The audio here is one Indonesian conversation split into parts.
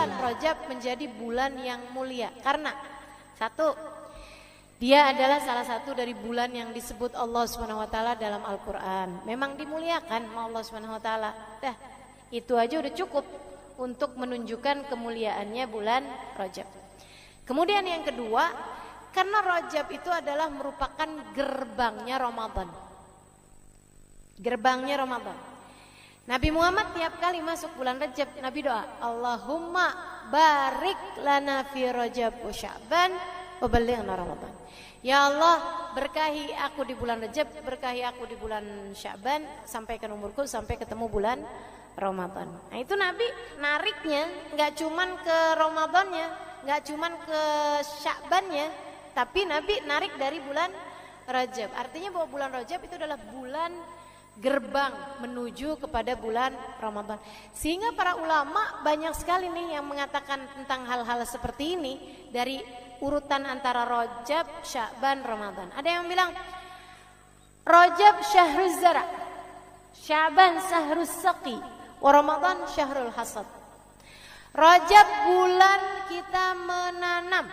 bulan Rajab menjadi bulan yang mulia? Karena satu, dia adalah salah satu dari bulan yang disebut Allah Subhanahu wa taala dalam Al-Qur'an. Memang dimuliakan sama Allah Subhanahu wa taala. Dah, itu aja udah cukup untuk menunjukkan kemuliaannya bulan Rajab. Kemudian yang kedua, karena Rajab itu adalah merupakan gerbangnya Ramadan. Gerbangnya Ramadan. Nabi Muhammad tiap kali masuk bulan Rajab, Nabi doa, Allahumma barik lana fi Rajab wa Sya'ban wa ballighna Ramadan. Ya Allah, berkahi aku di bulan Rajab, berkahi aku di bulan Sya'ban, sampaikan umurku sampai ketemu bulan Ramadan. Nah itu Nabi nariknya nggak cuman ke Ramadannya, nggak cuman ke Sya'bannya, tapi Nabi narik dari bulan Rajab. Artinya bahwa bulan Rajab itu adalah bulan gerbang menuju kepada bulan Ramadan. Sehingga para ulama banyak sekali nih yang mengatakan tentang hal-hal seperti ini dari urutan antara Rajab, Sya'ban, Ramadan. Ada yang bilang Rajab syahruz zara, Sya'ban syahrus saqi, wa Ramadan syahrul hasad. Rajab bulan kita menanam,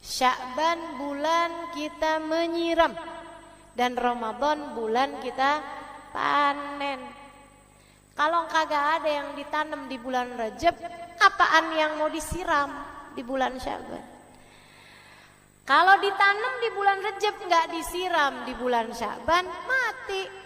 Sya'ban bulan kita menyiram, dan Ramadan bulan kita panen. Kalau kagak ada yang ditanam di bulan Rajab, apaan yang mau disiram di bulan Sya'ban? Kalau ditanam di bulan Rajab nggak disiram di bulan Sya'ban, mati.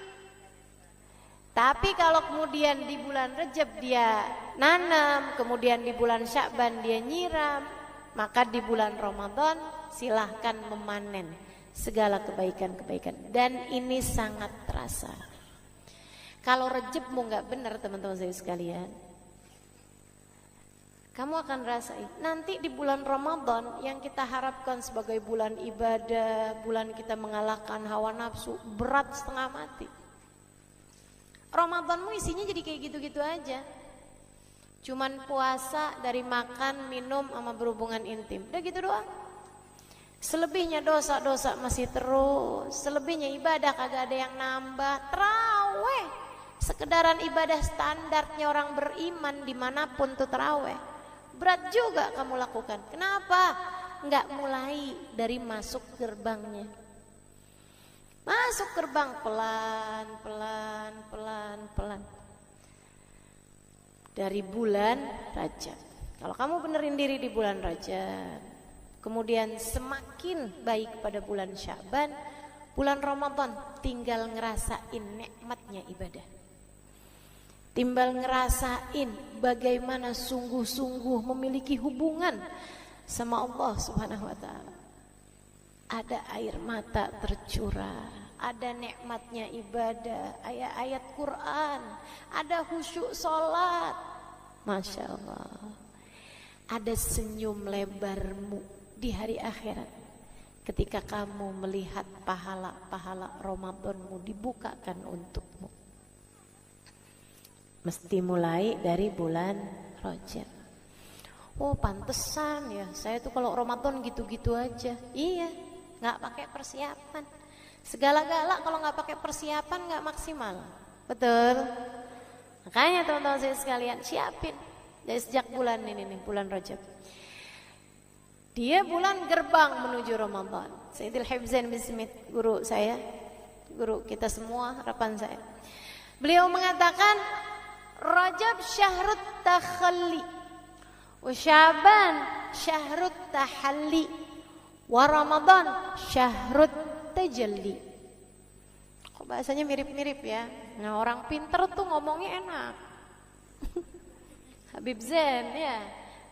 Tapi kalau kemudian di bulan Rajab dia nanam, kemudian di bulan Sya'ban dia nyiram, maka di bulan Ramadan silahkan memanen segala kebaikan-kebaikan. Dan ini sangat terasa. Kalau Rajabmu nggak benar teman-teman saya sekalian, kamu akan rasain nanti di bulan Ramadan yang kita harapkan sebagai bulan ibadah, bulan kita mengalahkan hawa nafsu, berat setengah mati. Ramadanmu isinya jadi kayak gitu-gitu aja. Cuman puasa dari makan, minum, sama berhubungan intim. Udah gitu doang. Selebihnya dosa-dosa masih terus. Selebihnya ibadah kagak ada yang nambah. Terawih, sekedaran ibadah standarnya orang beriman dimanapun tuh terawih. Berat juga kamu lakukan. Kenapa? Nggak mulai dari masuk gerbangnya. Masuk gerbang pelan. Dari bulan Rajab. Kalau kamu benerin diri di bulan Rajab, kemudian semakin baik pada bulan Sya'ban, bulan Ramadan tinggal ngerasain nikmatnya ibadah. Tinggal ngerasain bagaimana sungguh-sungguh memiliki hubungan sama Allah Subhanahu wa taala. Ada air mata tercurah, ada nikmatnya ibadah, ayat-ayat Quran, ada khusyuk sholat, Masya Allah. Ada senyum lebarmu di hari akhirat ketika kamu melihat pahala-pahala Ramadanmu dibukakan untukmu. Mesti mulai dari bulan Rajab. Oh pantesan ya, saya tuh kalau Ramadan gitu-gitu aja. Iya, nggak pakai persiapan. Segala-gala kalau nggak pakai persiapan nggak maksimal. Betul. Makanya teman-teman saya sekalian siapin dari sejak bulan ini nih, bulan Rajab. Dia bulan gerbang menuju Ramadan. Sayyidil Hibzain bin Smith, guru saya, guru kita semua, harapan saya. Beliau mengatakan Rajab syahrut takhalli, wa Sya'ban syahrut tahalli, wa Ramadan syahrut tajalli. Kok bahasanya mirip-mirip ya? Nah orang pinter tuh ngomongnya enak. Habib Zain ya,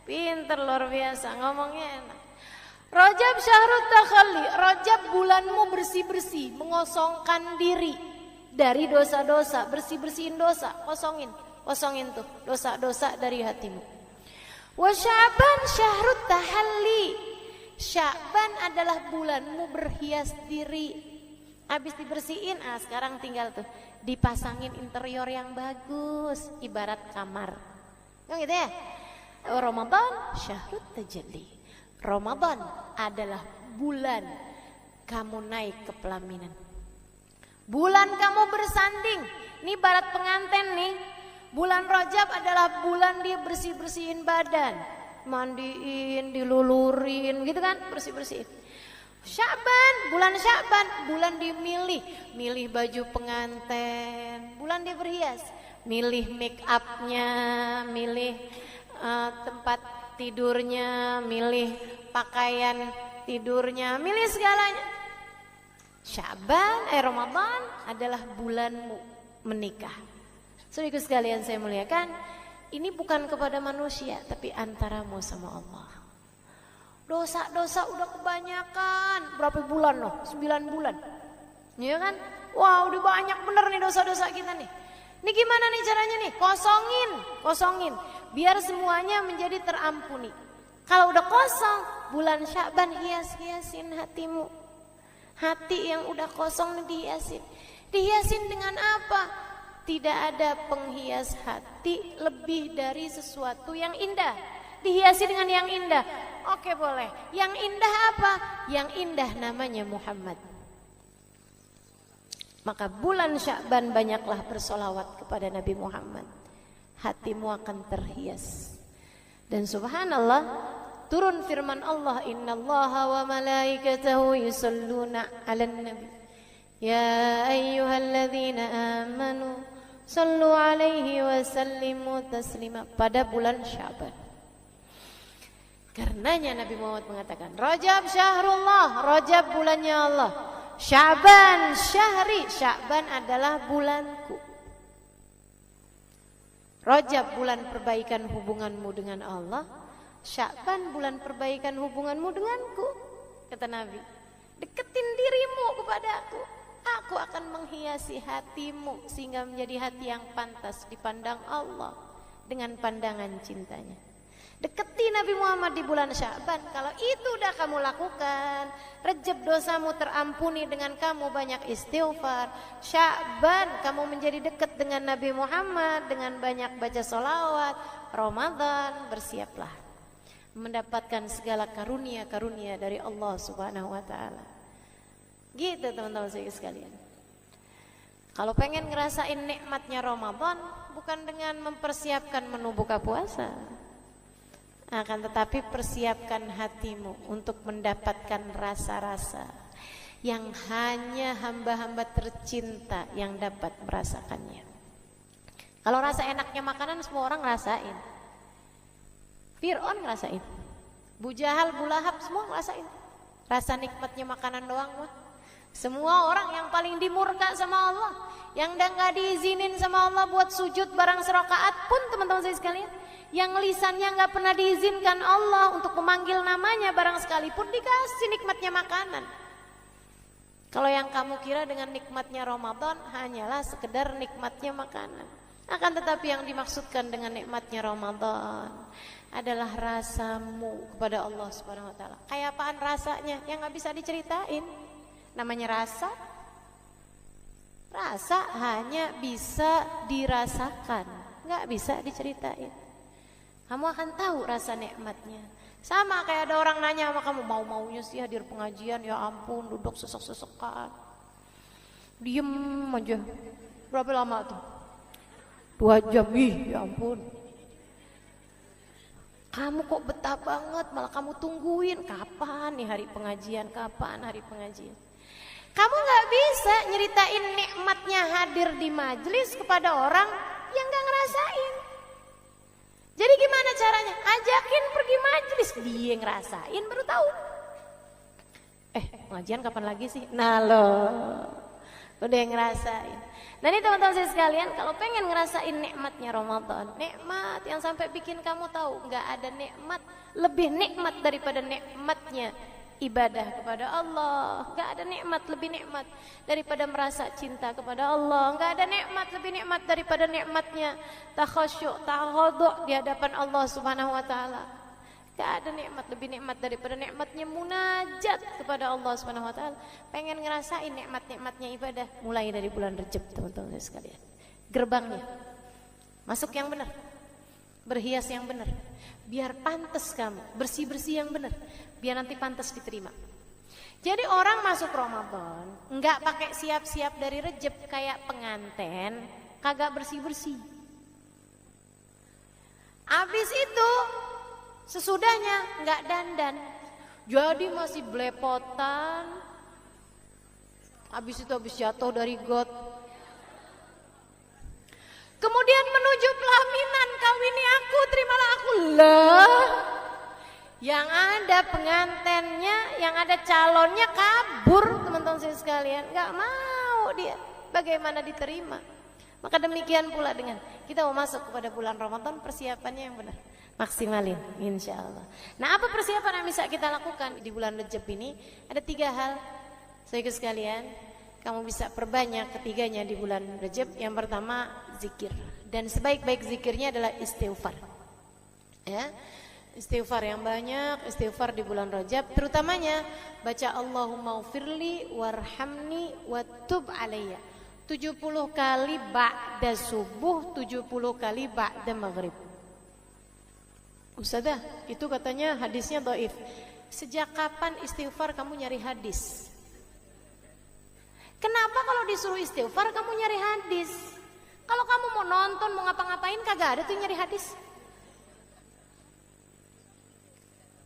pinter luar biasa ngomongnya enak. Rajab syahrut takhalli, Rajab bulanmu bersih-bersih, mengosongkan diri dari dosa-dosa, bersih-bersihin dosa, kosongin tuh dosa-dosa dari hatimu. Wa Sya'ban syahrut tahalli, Sya'ban adalah bulanmu berhias diri. Habis dibersihin, sekarang tinggal tuh dipasangin interior yang bagus, ibarat kamar. Yang gitu ya. Ramadan syahrut tajalli. Ramadan adalah bulan kamu naik ke pelaminan. Bulan kamu bersanding. Ini barat pengantin nih. Bulan Rajab adalah bulan dia bersih-bersihin badan, mandiin, dilulurin gitu kan, bersih-bersihin. Bulan Sya'ban, bulan dimilih, milih baju pengantin, bulan dia berhias, milih make upnya, milih tempat tidurnya, milih pakaian tidurnya, milih segalanya. Ramadan adalah bulanmu menikah. Saudaraku sekalian saya muliakan, ini bukan kepada manusia tapi antaramu sama Allah. Dosa-dosa udah kebanyakan. Berapa bulan loh? 9 bulan. Iya kan? Wah, udah banyak bener nih dosa-dosa kita nih. Ini gimana nih caranya nih? Kosongin. Biar semuanya menjadi terampuni. Kalau udah kosong, bulan Sya'ban hiasin hatimu. Hati yang udah kosong dihiasin. Dihiasin dengan apa? Tidak ada penghias hati lebih dari sesuatu yang indah. Dihiasi dengan yang indah. Oke, boleh. Yang indah apa? Yang indah namanya Muhammad. Maka bulan Sya'ban banyaklah bersolawat kepada Nabi Muhammad. Hatimu akan terhias. Dan subhanallah, turun firman Allah, innallaha wa malaikatahu yusalluna 'alan nabi. Ya ayyuhalladzina amanu sallu alaihi wa sallimu taslima. Pada bulan Sya'ban. Karenanya Nabi Muhammad mengatakan, Rajab syahrullah, Rajab bulannya Allah. Sya'ban syahri, Sya'ban adalah bulanku. Rajab bulan perbaikan hubunganmu dengan Allah, Sya'ban bulan perbaikan hubunganmu denganku. Kata Nabi, deketin dirimu kepada aku akan menghiasi hatimu sehingga menjadi hati yang pantas dipandang Allah dengan pandangan cintanya. Deketi Nabi Muhammad di bulan Sya'ban. Kalau itu udah kamu lakukan, Rajab dosamu terampuni dengan kamu banyak istighfar. Sya'ban kamu menjadi dekat dengan Nabi Muhammad dengan banyak baca sholawat. Ramadan bersiaplah mendapatkan segala karunia-karunia dari Allah Subhanahu wa ta'ala. Gitu teman-teman saya sekalian. Kalau pengen ngerasain nikmatnya Ramadan, bukan dengan mempersiapkan menu buka puasa, akan tetapi persiapkan hatimu untuk mendapatkan rasa-rasa yang hanya hamba-hamba tercinta yang dapat merasakannya. Kalau rasa enaknya makanan semua orang ngerasain. Fir'aun ngerasain, Bu Jahal, Bu Lahab semua ngerasain. Rasa nikmatnya makanan doang mah. Semua orang yang paling dimurka sama Allah, yang gak diizinin sama Allah buat sujud barang serakaat pun teman-teman saya sekalian, yang lisannya gak pernah diizinkan Allah untuk memanggil namanya barang sekalipun dikasih nikmatnya makanan. Kalau yang kamu kira dengan nikmatnya Ramadan hanyalah sekedar nikmatnya makanan. Akan tetapi yang dimaksudkan dengan nikmatnya Ramadan adalah rasamu kepada Allah Subhanahu wa ta'ala. Kayak apaan rasanya yang gak bisa diceritain. Namanya rasa. Rasa hanya bisa dirasakan, gak bisa diceritain. Kamu akan tahu rasa nikmatnya. Sama kayak ada orang nanya sama kamu, mau-maunya sih hadir pengajian, ya ampun duduk sesek-sesekan, diem aja. Berapa lama tuh? 2 jam, ya ampun. Kamu kok betah banget, malah kamu tungguin kapan nih hari pengajian, kapan hari pengajian. Kamu gak bisa nyeritain nikmatnya hadir di majelis kepada orang yang gak ngerasain. Jadi gimana caranya? Ajakin pergi majelis, dia ngerasain baru tahu. Pengajian kapan lagi sih? Nah loh, udah ngerasain. Nah ini teman-teman saya sekalian, kalau pengen ngerasain nikmatnya Ramadan, nikmat yang sampai bikin kamu tahu gak ada nikmat lebih nikmat daripada nikmatnya ibadah kepada Allah. Gak ada nikmat lebih nikmat daripada merasa cinta kepada Allah. Gak ada nikmat lebih nikmat daripada nikmatnya takhasyuk, tawadhu di hadapan Allah Subhanahu wa ta'ala. Gak ada nikmat lebih nikmat daripada nikmatnya munajat kepada Allah Subhanahu wa ta'ala. Pengen ngerasain nikmat-nikmatnya ibadah, mulai dari bulan Rajab teman-teman sekalian. Gerbangnya masuk yang benar, berhias yang benar, biar pantas kamu, bersih-bersih yang benar, biar nanti pantas diterima. Jadi orang masuk Ramadan enggak pakai siap-siap dari Rajab kayak pengantin, kagak bersih-bersih. Habis itu sesudahnya nggak dandan, jadi masih belepotan. Habis itu habis jatuh dari got, kemudian menuju pelaminan, kawini aku, terimalah aku. Lah, yang ada pengantennya, yang ada calonnya kabur, teman-teman saya sekalian, nggak mau dia. Bagaimana diterima? Maka demikian pula dengan kita mau masuk kepada bulan Ramadan, persiapannya yang benar, maksimalin, insya Allah. Nah, apa persiapan yang bisa kita lakukan di bulan Rajab ini? Ada 3 hal, saudara sekalian, kamu bisa perbanyak ketiganya di bulan Rajab. Yang pertama, zikir, dan sebaik-baik zikirnya adalah istighfar. Ya, istighfar yang banyak, istighfar di bulan Rajab, terutamanya baca Allahumma ufirli warhamni watub alayya 70 kali ba'da subuh, 70 kali ba'da maghrib. Ustazah, itu katanya hadisnya dhaif. Sejak kapan istighfar kamu nyari hadis? Kenapa kalau disuruh istighfar kamu nyari hadis? Kalau kamu mau nonton, mau ngapa-ngapain, kagak ada tuh nyari hadis.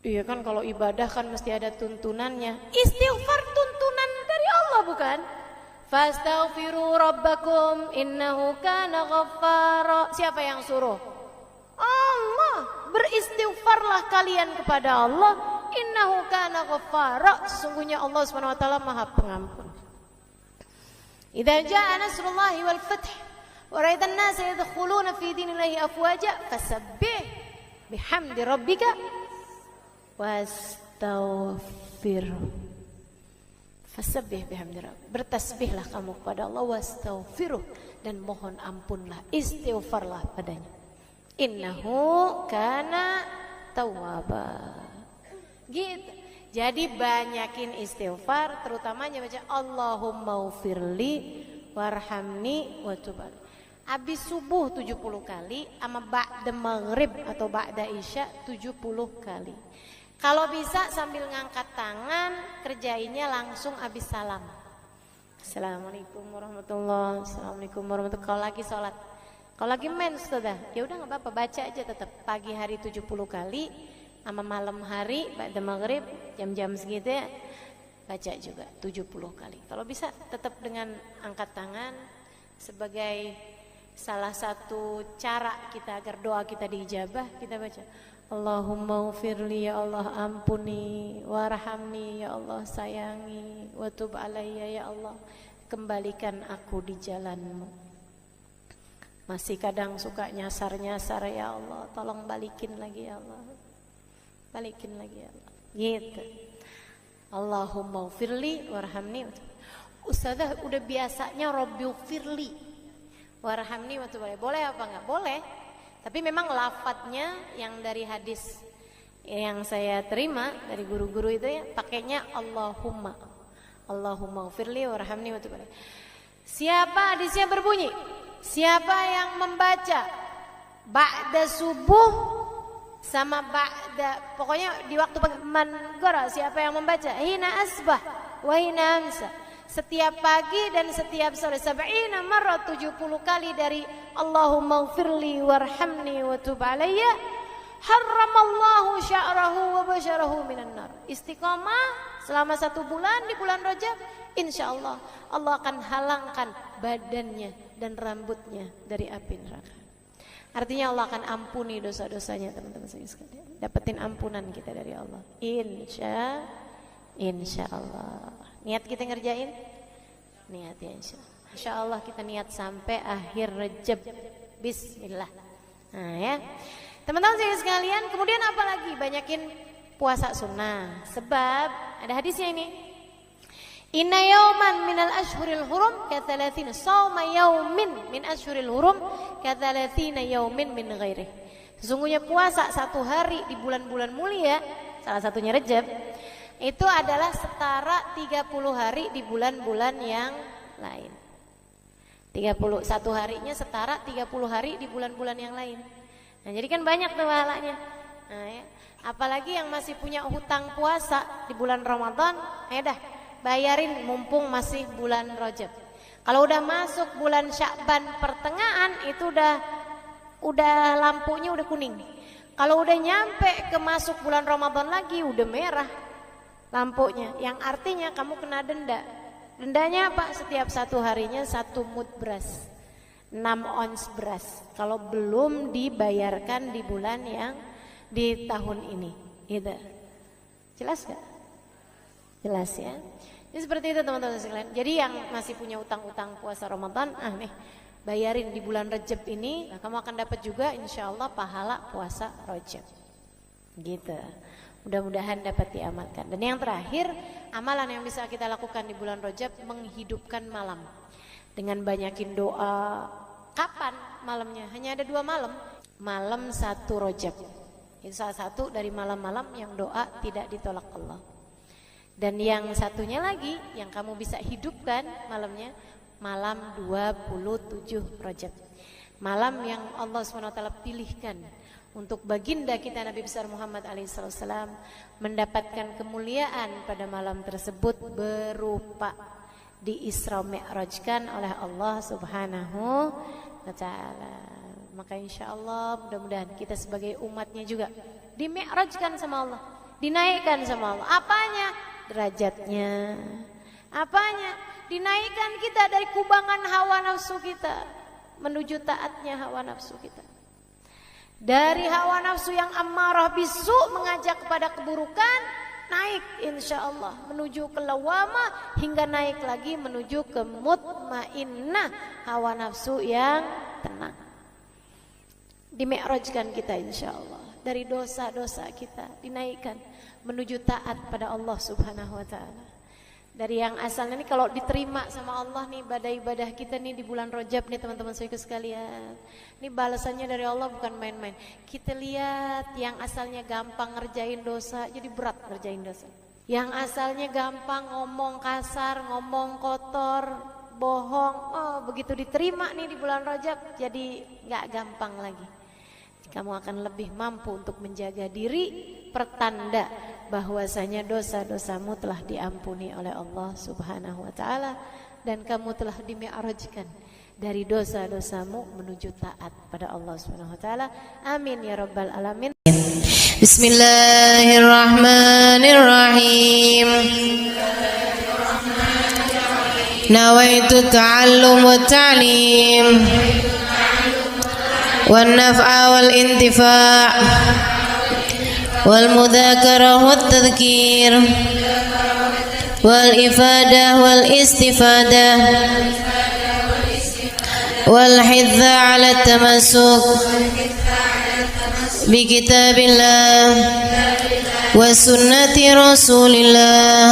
Iya kan, kalau ibadah kan mesti ada tuntunannya. Istighfar tuntunan dari Allah, bukan? Fastaghfiru rabbakum innahu kana ghaffara. Siapa yang suruh? Allah. Beristighfarlah kalian kepada Allah, innahu kana ghaffara. Sesungguhnya Allah Subhanahu wa taala Maha Pengampun. Idza jaa nasrullahi wal fath wa ra'aitan nasa yadkhuluna fi dinillahi afwaja fasabbih bihamdi rabbika wastaghfir. Fasabbih bihamdi rabbika. Bertasbihlah kamu kepada Allah, wastaghfiruh, dan mohon ampunlah, istighfarlah padanya. Innahu kana tawwaba. Gitu. Jadi banyakin istighfar, terutamanya baca Allahumma ufirli warhamni watub alayya. Habis subuh 70 kali, sama ba'da maghrib atau ba'da isya 70 kali. Kalau bisa sambil ngangkat tangan, kerjainnya langsung habis salam. Assalamualaikum warahmatullahi wabarakatuh. Assalamualaikum warahmatullahi wabarakatuh. Kalau lagi sholat, kalau lagi mens, sudah, ya udah nggak apa-apa, baca aja tetap. Pagi hari 70 kali, sama malam hari ba'da maghrib jam-jam segitu ya, baca juga 70 kali. Kalau bisa tetap dengan angkat tangan sebagai salah satu cara kita agar doa kita diijabah. Kita baca Allahumma ufirli, ya Allah ampuni, warhamni, ya Allah sayangi, watub alayya, ya Allah kembalikan aku di jalanmu. Masih kadang suka nyasar-nyasar, ya Allah tolong balikin lagi, ya Allah balikin lagi, ya Allah. Gitu. Allahumma ufirli warhamni. Ustazah udah biasanya Rabbi ufirli warhamni watub alayya. Boleh apa enggak? Boleh. Tapi memang lafadznya yang dari hadis yang saya terima dari guru-guru itu ya, pakainya Allahumma. Allahumma ufirli warhamni watub alayya. Siapa hadisnya berbunyi? Siapa yang membaca ba'da subuh sama ba'da, pokoknya di waktu manggara, siapa yang membaca hina asbah wa hina amsa, setiap pagi dan setiap sore, 70 marrat, 70 kali dari Allahumma ufirli warhamni watub alayya, harramallahu sya'rahu wa basyarahu minan nar. Istiqomah selama 1 bulan di bulan Rajab, insyaallah Allah akan halangkan badannya dan rambutnya dari api neraka. Artinya Allah akan ampuni dosa-dosanya, teman-teman sekalian. Dapetin ampunan kita dari Allah, insya Allah. Niat kita ngerjain? Niat ya insya Allah kita niat sampai akhir Rajab. Bismillah. Nah ya, teman-teman sekalian, kemudian apa lagi? Banyakin puasa sunnah. Sebab ada hadisnya ini. Inna yauman minal ashhuril hurum kathalathina sawma yaumin min ashhuril hurum kathalathina yaumin min ghairih. Sesungguhnya puasa 1 hari di bulan-bulan mulia, salah satunya Rajab, itu adalah setara 30 hari di bulan-bulan yang lain. 31 harinya setara 30 hari di bulan-bulan yang lain. Nah, jadi kan banyak tuh pahalanya. Nah, ya. Apalagi yang masih punya hutang puasa di bulan Ramadan, ya dah bayarin mumpung masih bulan Rajab. Kalau udah masuk bulan Sya'ban pertengahan, itu udah udah lampunya udah kuning. Kalau udah nyampe ke masuk bulan Ramadan lagi udah merah lampunya, yang artinya kamu kena denda. Dendanya apa? Setiap 1 harinya 1 mud beras, 6 ons beras, kalau belum dibayarkan di bulan yang di tahun ini gitu. Jelas gak? Jelas ya. Jadi seperti itu teman-teman sekalian. Jadi yang masih punya utang-utang puasa Ramadan, nih bayarin di bulan Rajab ini, nah, kamu akan dapat juga insya Allah pahala puasa Rajab gitu. Mudah-mudahan dapat diamalkan. Dan yang terakhir, amalan yang bisa kita lakukan di bulan Rajab, menghidupkan malam dengan banyakin doa. Kapan malamnya? Hanya ada 2 malam. Malam 1 Rajab, itu salah satu dari malam-malam yang doa tidak ditolak Allah. Dan yang satunya lagi yang kamu bisa hidupkan malamnya, malam 27 Rajab, malam yang Allah SWT pilihkan untuk baginda kita Nabi besar Muhammad alaihissalam mendapatkan kemuliaan pada malam tersebut berupa di Isra Mi'rajkan oleh Allah Subhanahu wa Ta'ala. Maka insya Allah mudah-mudahan kita sebagai umatnya juga di Mi'rajkan sama Allah, dinaikkan sama Allah. Apanya? Derajatnya. Apanya? Dinaikkan kita dari kubangan hawa nafsu kita menuju taatnya hawa nafsu kita. Dari hawa nafsu yang ammarah bisu mengajak kepada keburukan, naik insya Allah menuju ke lawamah, hingga naik lagi menuju ke mutmainnah, hawa nafsu yang tenang. Dimi'rajkan kita insya Allah, dari dosa-dosa kita dinaikkan menuju taat pada Allah Subhanahu wa Ta'ala. Dari yang asalnya nih kalau diterima sama Allah nih ibadah-ibadah kita nih di bulan Rajab nih teman-teman saudara sekalian, ini balasannya dari Allah bukan main-main. Kita lihat yang asalnya gampang ngerjain dosa jadi berat ngerjain dosa. Yang asalnya gampang ngomong kasar, ngomong kotor, bohong, begitu diterima nih di bulan Rajab jadi nggak gampang lagi. Kamu akan lebih mampu untuk menjaga diri, pertanda bahwasanya dosa-dosamu telah diampuni oleh Allah Subhanahu wa Ta'ala, dan kamu telah dimi'rajkan dari dosa-dosamu menuju taat pada Allah Subhanahu wa Ta'ala. Amin ya rabbal alamin. Bismillahirrahmanirrahim. Nawaitu ta'allum wa ta'lim والنفع والانتفاع والمذاكرة والتذكير والإفادة والاستفادة والحث على التمسك بكتاب الله وسنة رسول الله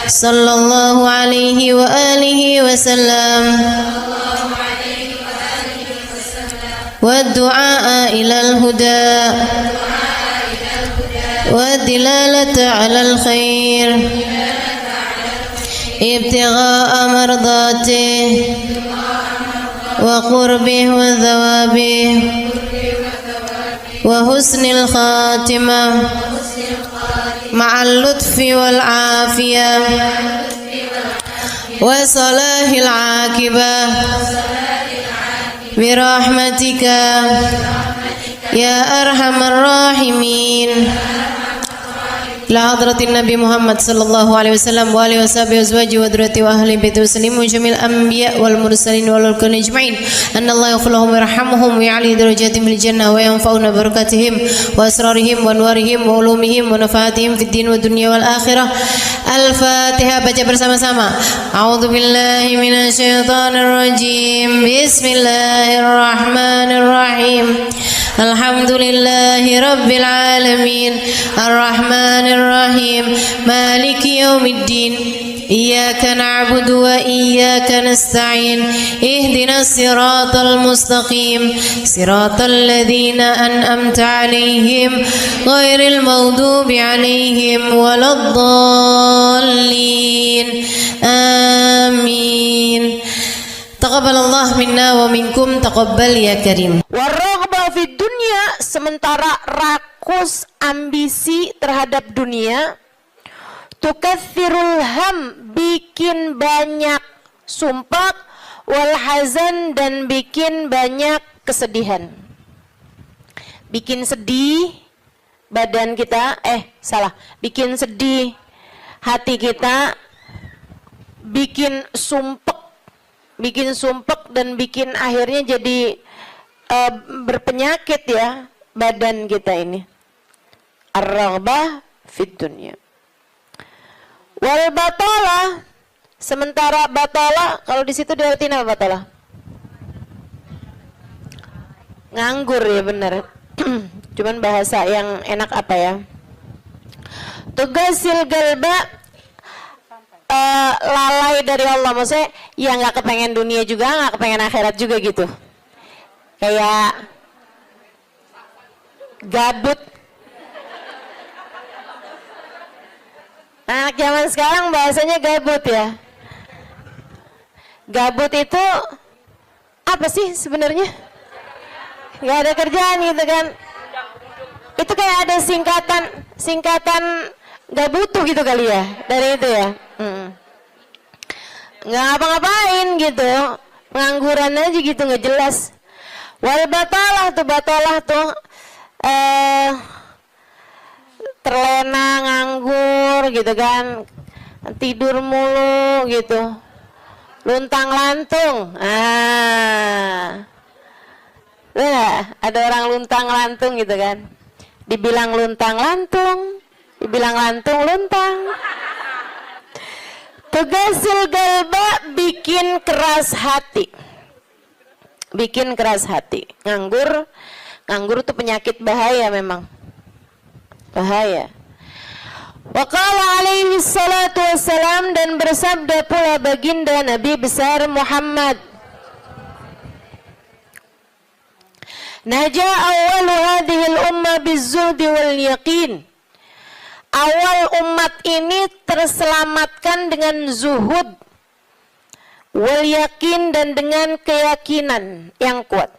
صلى الله عليه وآله وسلم والدعاء إلى الهدى والدلالة على الخير ابتغاء مرضاته وقربه وثوابه وحسن الخاتمة مع اللطف والعافية وصلاح العاقبة برحمتك يا أرحم الراحمين. إلى حضرة النبي محمد صلى الله عليه وسلم وآله وصحبه وأزواجه وذريته وأهل بيته وسلم وجميع الأنبياء والمرسلين والأولياء أجمعين أن الله يغفر لهم ويرحمهم ويعلي درجاتهم في الجنة وينفعنا ببركاتهم وأسرارهم وأنوارهم وعلومهم ونفعاتهم في الدين والدنيا والآخرة. الفاتحة. Baca bersama-sama. A'udzu billahi minasyaitonir rajim. Bismillahirrahmanirrahim. Alhamdulillahi rabbil alamin. Arrahmanir rahim. Maliki yaumiddin. Iyyaka na'budu wa iyyaka nasta'in. Ihdinas siratal mustaqim. Siratal ladzina an'amta 'alaihim ghairil maghdubi 'alaihim waladdallin. Amin. Taqabbalallah minna wa minkum, taqabbal ya karim. Warraghbah fid dunya, sementara rakus ambisi terhadap dunia, tukatsirul ham, bikin banyak sumpah, wal hazan, dan bikin banyak kesedihan. Bikin sedih badan kita, bikin sedih hati kita, bikin sumpek dan bikin akhirnya jadi berpenyakit ya badan kita ini. Ar-raghbah fid dunya. Wal batalah, sementara batalah kalau di situ diartiin apa batalah? Nganggur ya benar. Cuman bahasa yang enak apa ya? Tugasil galba, lalai dari Allah, maksudnya ya nggak kepengen dunia juga, nggak kepengen akhirat juga gitu. Kayak gabut. Anak zaman sekarang bahasanya gabut ya. Gabut itu apa sih sebenarnya? Nggak ada kerjaan gitu kan? Itu kayak ada singkatan nggak butuh gitu kali ya dari itu ya. Nggak ngapa-ngapain gitu, pengangguran aja gitu nggak jelas. Wal batalah tuh terlena, nganggur gitu kan, tidur mulu gitu, luntang lantung. Ada orang luntang lantung gitu kan, dibilang luntang lantung, dibilang lantung luntang. Tugasil galba, bikin keras hati. Bikin keras hati. Nganggur tuh penyakit bahaya memang. Bahaya. Wa qala alaihi salatu wassalam, dan bersabda pula baginda Nabi besar Muhammad, Naja awalu hadhihi al-umma bizuhdi wal yaqin. Awal umat ini terselamatkan dengan zuhud wal yakin, dan dengan keyakinan yang kuat.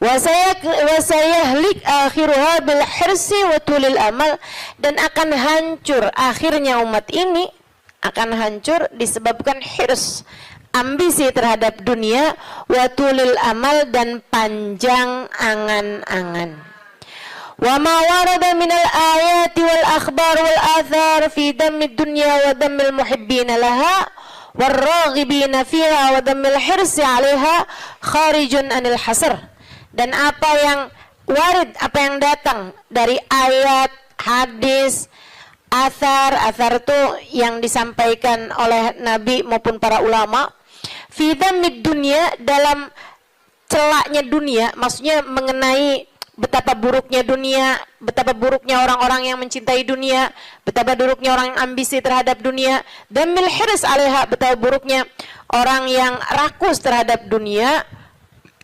Wasayahlik akhiruha bil hirsi wa tulil amal, dan akan hancur akhirnya umat ini, akan hancur disebabkan hirs, ambisi terhadap dunia, wa tulil amal, dan panjang angan-angan. Wa ma warada minal ayati wal akhbar wal athar fi dammi dunya wa dammil muhibbina laha warraghibina fiha wa dammil hirsi 'alaiha kharijun anil hasr. Dan apa yang warid, apa yang datang dari ayat, hadis, athar itu yang disampaikan oleh Nabi maupun para ulama, fi dammid dunya, dalam celaknya dunia, maksudnya mengenai betapa buruknya dunia, betapa buruknya orang-orang yang mencintai dunia, betapa buruknya orang yang ambisi terhadap dunia, dan mil hirs 'alaiha, betapa buruknya orang yang rakus terhadap dunia.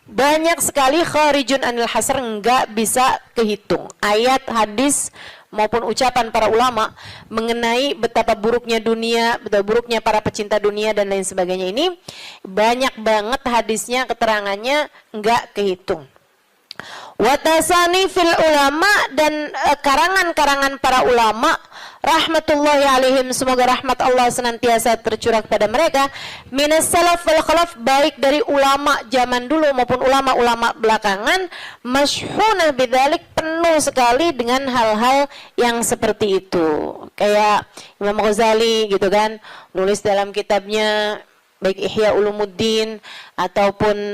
Banyak sekali kharijun anil hasr, enggak bisa kehitung. Ayat, hadis maupun ucapan para ulama mengenai betapa buruknya dunia, betapa buruknya para pecinta dunia dan lain sebagainya, ini banyak banget hadisnya, keterangannya enggak kehitung. Watasani fil ulama, dan karangan-karangan para ulama rahmatullahi alaihim, semoga rahmat Allah senantiasa tercurah kepada mereka, minas salaf wal khalaf, baik dari ulama zaman dulu maupun ulama-ulama belakangan, masyhunah bidzalik, penuh sekali dengan hal-hal yang seperti itu. Kayak Imam Ghazali gitu kan, nulis dalam kitabnya baik Ihya Ulumuddin ataupun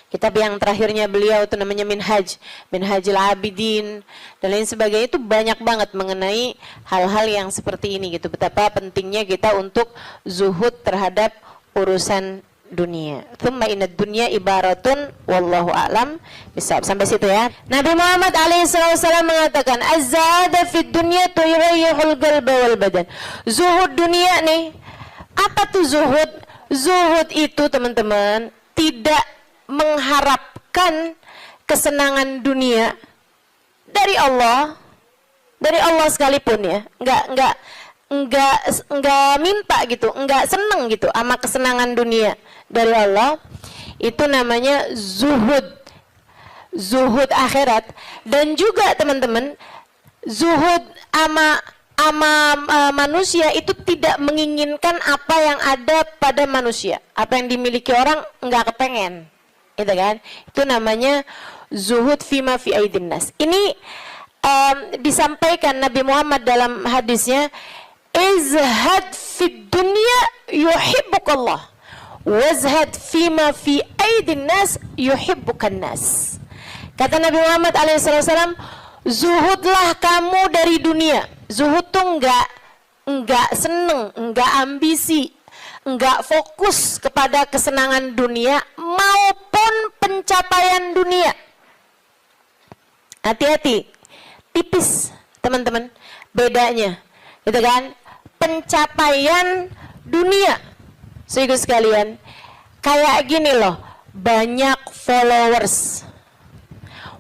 kitab yang terakhirnya beliau itu namanya Minhajul Abidin dan lain sebagainya, itu banyak banget mengenai hal-hal yang seperti ini gitu, betapa pentingnya kita untuk zuhud terhadap urusan dunia. Tsumma inad dunya ibaratun wallahu a'lam bisawab. Sampai situ ya. Nabi Muhammad alaihissalam mengatakan, az-zahada fid dunya tuyrihul qalba wal badan. Zuhud dunia nih. Apa tuh zuhud? Zuhud itu teman-teman tidak mengharapkan kesenangan dunia dari Allah sekalipun ya, enggak minta gitu, enggak seneng gitu sama kesenangan dunia dari Allah. Itu namanya zuhud akhirat. Dan juga teman-teman, zuhud ama manusia itu tidak menginginkan apa yang ada pada manusia, apa yang dimiliki orang enggak kepengen. gitu kan? Itu namanya zuhud fima fi aidin nas. Ini disampaikan Nabi Muhammad dalam hadisnya, izhad fid dunya yuhibbukallah, wazhad fima fi aidin nas yuhibbukan nas. Kata Nabi Muhammad alaihissalam, zuhudlah kamu dari dunia. Zuhud tuh enggak seneng, enggak ambisi, enggak fokus kepada kesenangan dunia maupun pencapaian dunia. Hati-hati, tipis teman-teman bedanya, gitu kan? Pencapaian dunia, saudara sekalian, kayak gini loh, banyak followers,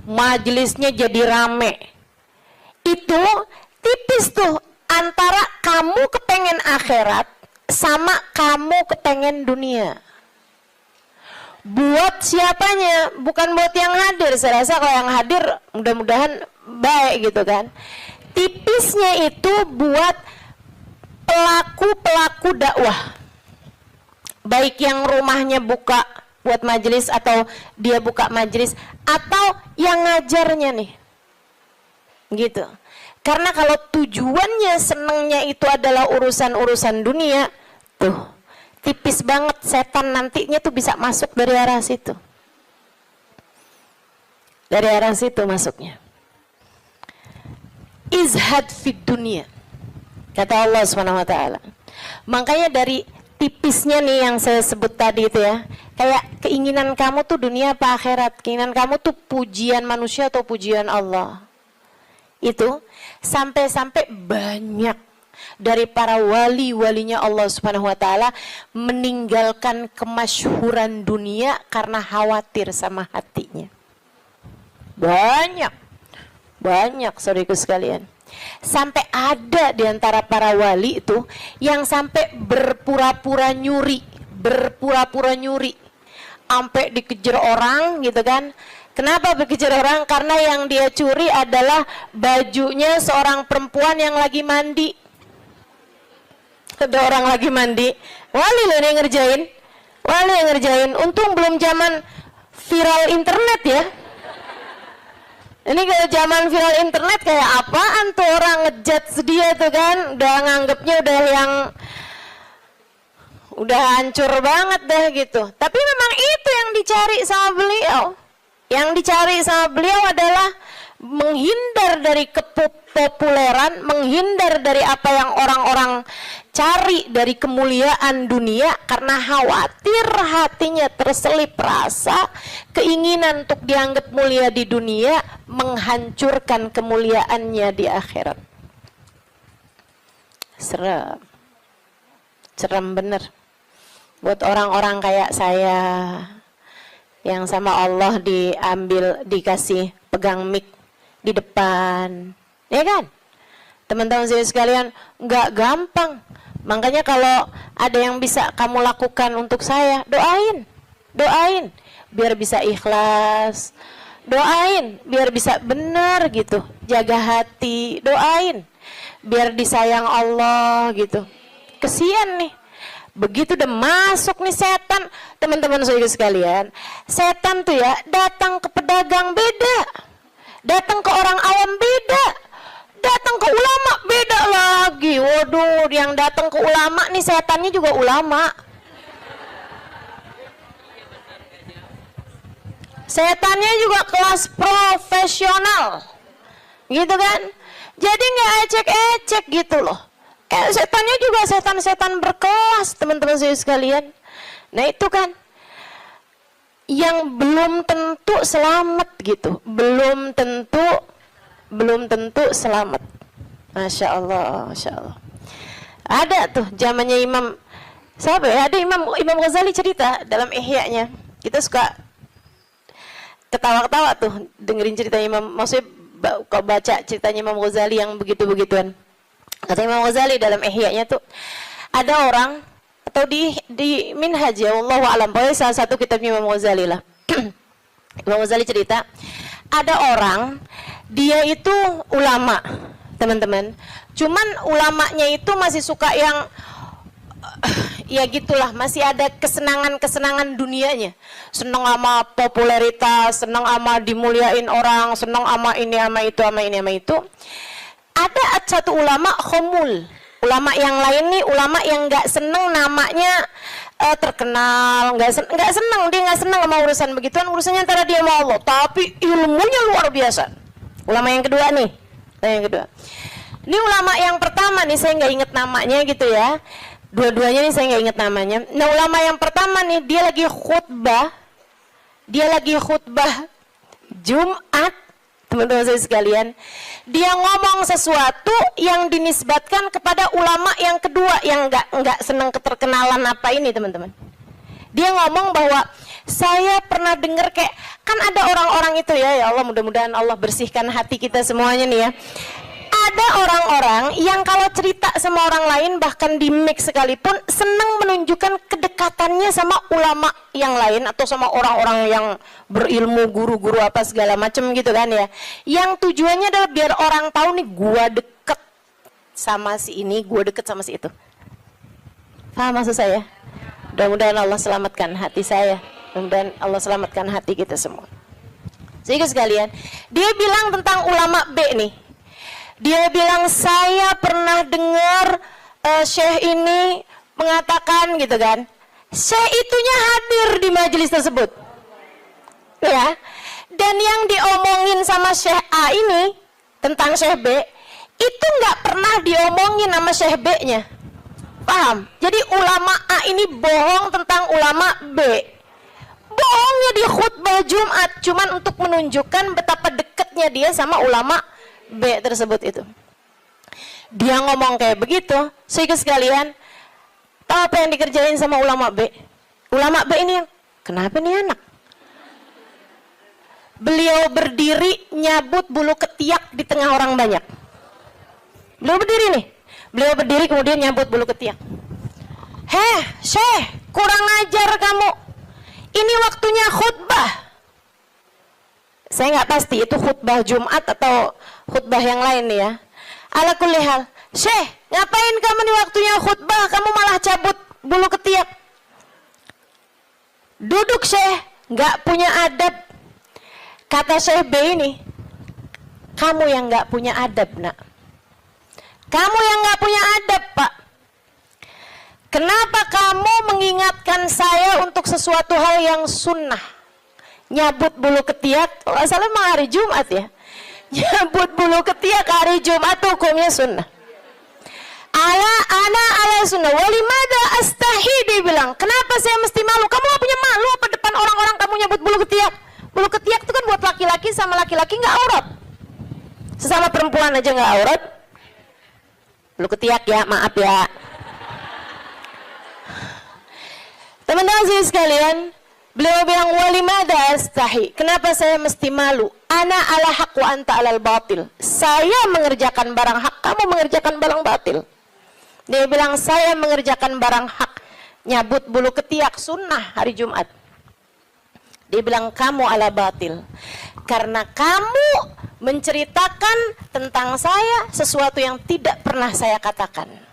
majelisnya jadi rame, itu tipis tuh antara kamu kepengen akhirat sama kamu kepengen dunia. Buat siapanya, bukan buat yang hadir. Saya rasa kalau yang hadir mudah-mudahan baik gitu kan. Tipisnya itu buat pelaku-pelaku dakwah, baik yang rumahnya buka buat majelis atau dia buka majelis, atau yang ngajarnya nih gitu. Karena kalau tujuannya senengnya itu adalah urusan-urusan dunia, tuh tipis banget setan nantinya tuh bisa masuk dari arah situ. Dari arah situ masuknya. Izhad fid dunia, kata Allah SWT. Makanya dari tipisnya nih yang saya sebut tadi itu ya, kayak keinginan kamu tuh dunia apa akhirat, keinginan kamu tuh pujian manusia atau pujian Allah. Itu sampai-sampai banyak dari para wali-walinya Allah Subhanahu wa taala meninggalkan kemasyhuran dunia karena khawatir sama hatinya. Banyak saudaraku sekalian. Sampai ada di antara para wali itu yang sampai berpura-pura nyuri, sampai dikejar orang gitu kan. Kenapa dikejar orang? Karena yang dia curi adalah bajunya seorang perempuan yang lagi mandi. Ada orang lagi mandi, wali loh yang ngerjain. Untung belum zaman viral internet ya. Ini kalau zaman viral internet kayak apaan tuh, orang ngejudge dia tuh kan, udah nganggepnya udah hancur banget dah gitu. Tapi memang itu yang dicari sama beliau. Yang dicari sama beliau adalah menghindar dari kepopuleran, menghindar dari apa yang orang-orang cari dari kemuliaan dunia, karena khawatir hatinya terselip rasa keinginan untuk dianggap mulia di dunia, menghancurkan kemuliaannya di akhirat. Serem bener buat orang-orang kayak saya yang sama Allah dikasih pegang mic di depan, ya kan? Teman-teman saya sekalian, nggak gampang. Makanya kalau ada yang bisa kamu lakukan untuk saya, doain, biar bisa ikhlas, doain, biar bisa benar gitu, jaga hati, doain, biar disayang Allah gitu. Kesian nih, begitu udah masuk nih setan, teman-teman saya sekalian, setan tuh ya datang ke pedagang beda, datang ke orang awam beda, datang ke ulama beda lagi. Waduh, yang datang ke ulama nih setannya juga ulama. Setannya juga kelas profesional, gitu kan? Jadi nggak ecek-ecek gitu loh. Setannya juga setan-setan berkelas, teman-teman saya sekalian. Nah itu kan yang belum tentu selamat gitu, belum tentu selamat. Masya Allah. Ada tuh zamannya Imam, siapa ya? Ada Imam Ghazali cerita dalam Ihya-nya. Kita suka ketawa-ketawa tuh dengerin cerita Imam, maksudnya kalau baca ceritanya Imam Ghazali yang begitu-begituan. Kata Imam Ghazali dalam Ihya-nya tuh, ada orang atau di Minhaj ya, wallahu a'lam, pokoknya salah satu kitab Imam Ghazali lah. Imam Ghazali cerita, ada orang dia itu ulama, teman-teman. Cuman ulamanya itu masih suka yang ya gitulah, masih ada kesenangan-kesenangan dunianya. Senang sama popularitas, senang sama dimuliain orang, senang sama ini sama itu sama ini sama itu. Ada satu ulama khomul, ulama yang lain nih, ulama yang nggak seneng namanya terkenal, nggak seneng, dia nggak seneng sama urusan begituan, urusannya antara dia sama Allah, tapi ilmunya luar biasa. Ulama yang kedua nih, yang kedua. Ini ulama yang pertama nih, saya nggak inget namanya gitu ya. Dua-duanya nih saya nggak inget namanya. Nah, ulama yang pertama nih, dia lagi khutbah Jumat, teman-teman saya sekalian. Dia ngomong sesuatu yang dinisbatkan kepada ulama yang kedua yang nggak senang keterkenalan apa ini, teman-teman. Dia ngomong bahwa saya pernah dengar kayak, kan ada orang-orang itu ya Allah, mudah-mudahan Allah bersihkan hati kita semuanya nih ya. Ada orang-orang yang kalau cerita sama orang lain, bahkan di mic sekalipun, senang menunjukkan kedekatannya sama ulama yang lain atau sama orang-orang yang berilmu, guru-guru apa segala macam gitu kan ya. Yang tujuannya adalah biar orang tahu nih, gua deket sama si ini, gua deket sama si itu. Paham maksud saya? Mudah-mudahan Allah selamatkan hati saya. Mudah-mudahan Allah selamatkan hati kita semua. Sehingga sekalian, dia bilang tentang ulama B nih. Dia bilang, saya pernah dengar syekh ini mengatakan gitu kan. Syekh itunya hadir di majelis tersebut. Ya. Dan yang diomongin sama syekh A ini tentang syekh B, itu nggak pernah diomongin sama syekh B-nya. Paham? Jadi ulama A ini bohong tentang ulama B. Bohongnya di khutbah Jumat cuman untuk menunjukkan betapa dekatnya dia sama ulama B tersebut itu. Dia ngomong kayak begitu, sehingga sekalian, tahu apa yang dikerjain sama ulama B? Ulama B ini yang, kenapa nih anak? Beliau berdiri nyabut bulu ketiak di tengah orang banyak. Beliau berdiri nih, beliau berdiri kemudian nyabut bulu ketiak. Heh, Syekh, kurang ajar kamu. Ini waktunya khutbah. Saya nggak pasti itu khutbah Jumat atau khutbah yang lain nih ya. Ala kulli hal, Syekh, ngapain kamu di waktunya khutbah, kamu malah cabut bulu ketiak? Duduk Syekh, nggak punya adab. Kata Syekh B ini, kamu yang nggak punya adab nak. Kamu yang nggak punya adab Pak. Kenapa kamu mengingatkan saya untuk sesuatu hal yang sunnah? Nyabut bulu ketiak, kalau salah memang hari Jumat ya. Nyabut bulu ketiak hari Jumat hukumnya sunnah. Ala sunnah. Walimada astahi, dia bilang. Kenapa saya mesti malu? Kamu gak punya malu apa depan orang-orang kamu nyabut bulu ketiak? Bulu ketiak itu kan buat laki-laki sama laki-laki nggak aurat. Sesama perempuan aja nggak aurat. Bulu ketiak ya, maaf ya. Teman-teman sekalian, beliau bilang walimada astahi. Kenapa saya mesti malu? Ana ala haq wa anta alal batil. Saya mengerjakan barang hak, kamu mengerjakan barang batil. Dia bilang saya mengerjakan barang hak, nyabut bulu ketiak sunnah hari Jumat. Dia bilang kamu ala batil. Karena kamu menceritakan tentang saya sesuatu yang tidak pernah saya katakan.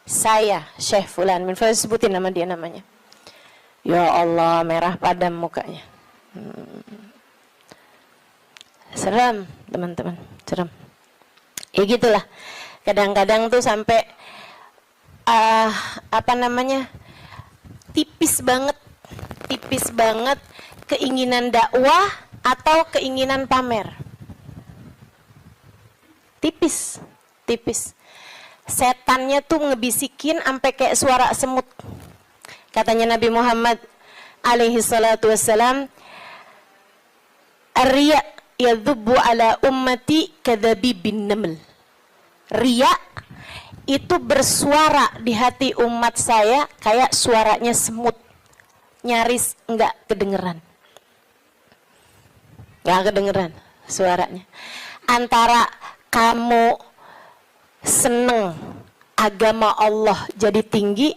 Saya Syekh Fulan, sebutin nama dia namanya. Ya Allah, merah padam mukanya. Seram, teman-teman, seram. Ya gitulah. Kadang-kadang tuh sampai tipis banget keinginan dakwah atau keinginan pamer. Tipis. Setannya tuh ngebisikin sampai kayak suara semut. Katanya Nabi Muhammad alaihi salatu wassalam, "Ar-riya yadhubbu ala ummati kadzabibin naml." Riya itu bersuara di hati umat saya kayak suaranya semut. Nyaris enggak kedengeran. Enggak kedengeran suaranya. Antara kamu seneng agama Allah jadi tinggi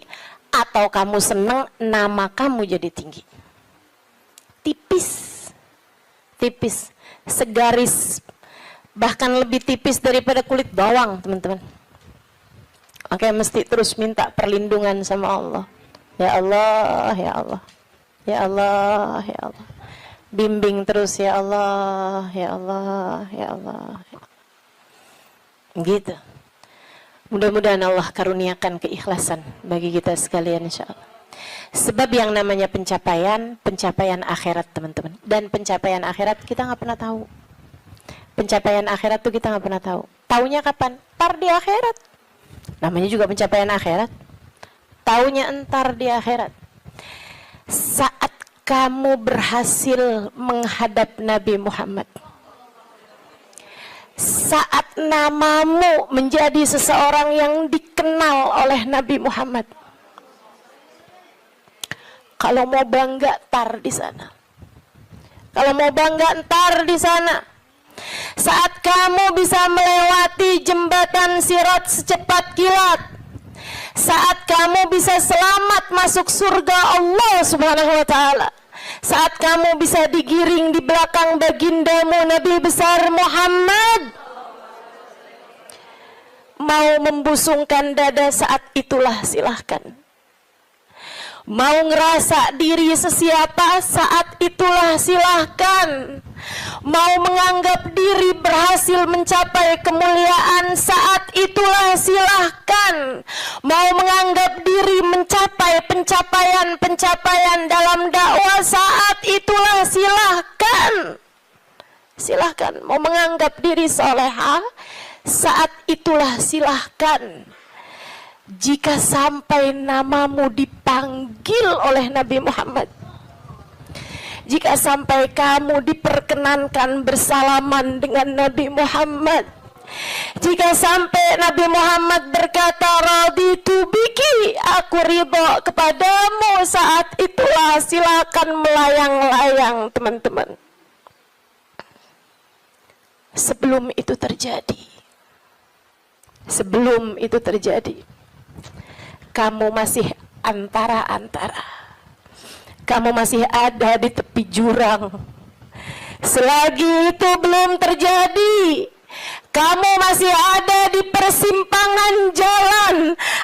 atau kamu seneng nama kamu jadi tinggi. Tipis, segaris, bahkan lebih tipis daripada kulit bawang, teman-teman. Makanya mesti terus minta perlindungan sama Allah. Ya Allah, ya Allah. Ya Allah, ya Allah. Bimbing terus ya Allah, ya Allah, ya Allah. Gitu. Mudah-mudahan Allah karuniakan keikhlasan bagi kita sekalian insyaallah. Sebab yang namanya pencapaian akhirat teman-teman. Dan pencapaian akhirat kita nggak pernah tahu. Pencapaian akhirat tuh kita nggak pernah tahu. Taunya kapan? Ntar di akhirat. Namanya juga pencapaian akhirat. Taunya entar di akhirat. Saat kamu berhasil menghadap Nabi Muhammad, saat namamu menjadi seseorang yang dikenal oleh Nabi Muhammad, kalau mau bangga tar di sana. Kalau mau bangga ntar di sana. Saat kamu bisa melewati jembatan Sirat secepat kilat, saat kamu bisa selamat masuk surga Allah Subhanahu wa taala, saat kamu bisa digiring di belakang bagindamu Nabi besar Muhammad, mau membusungkan dada saat itulah silahkan. Mau ngerasa diri sesiapa saat itulah silahkan. Mau menganggap diri berhasil mencapai kemuliaan saat itulah silahkan. Mau menganggap diri mencapai pencapaian dalam dakwah saat itulah silahkan. Silahkan. Mau menganggap diri soleha saat itulah silahkan. Jika sampai namamu dipanggil oleh Nabi Muhammad, jika sampai kamu diperkenankan bersalaman dengan Nabi Muhammad, jika sampai Nabi Muhammad berkata raditu biki, aku ridho kepadamu, saat itulah silakan melayang-layang teman-teman. Sebelum itu terjadi, kamu masih antara-antara. Kamu masih ada di tepi jurang. Selagi itu belum terjadi, kamu masih ada di persimpangan jalan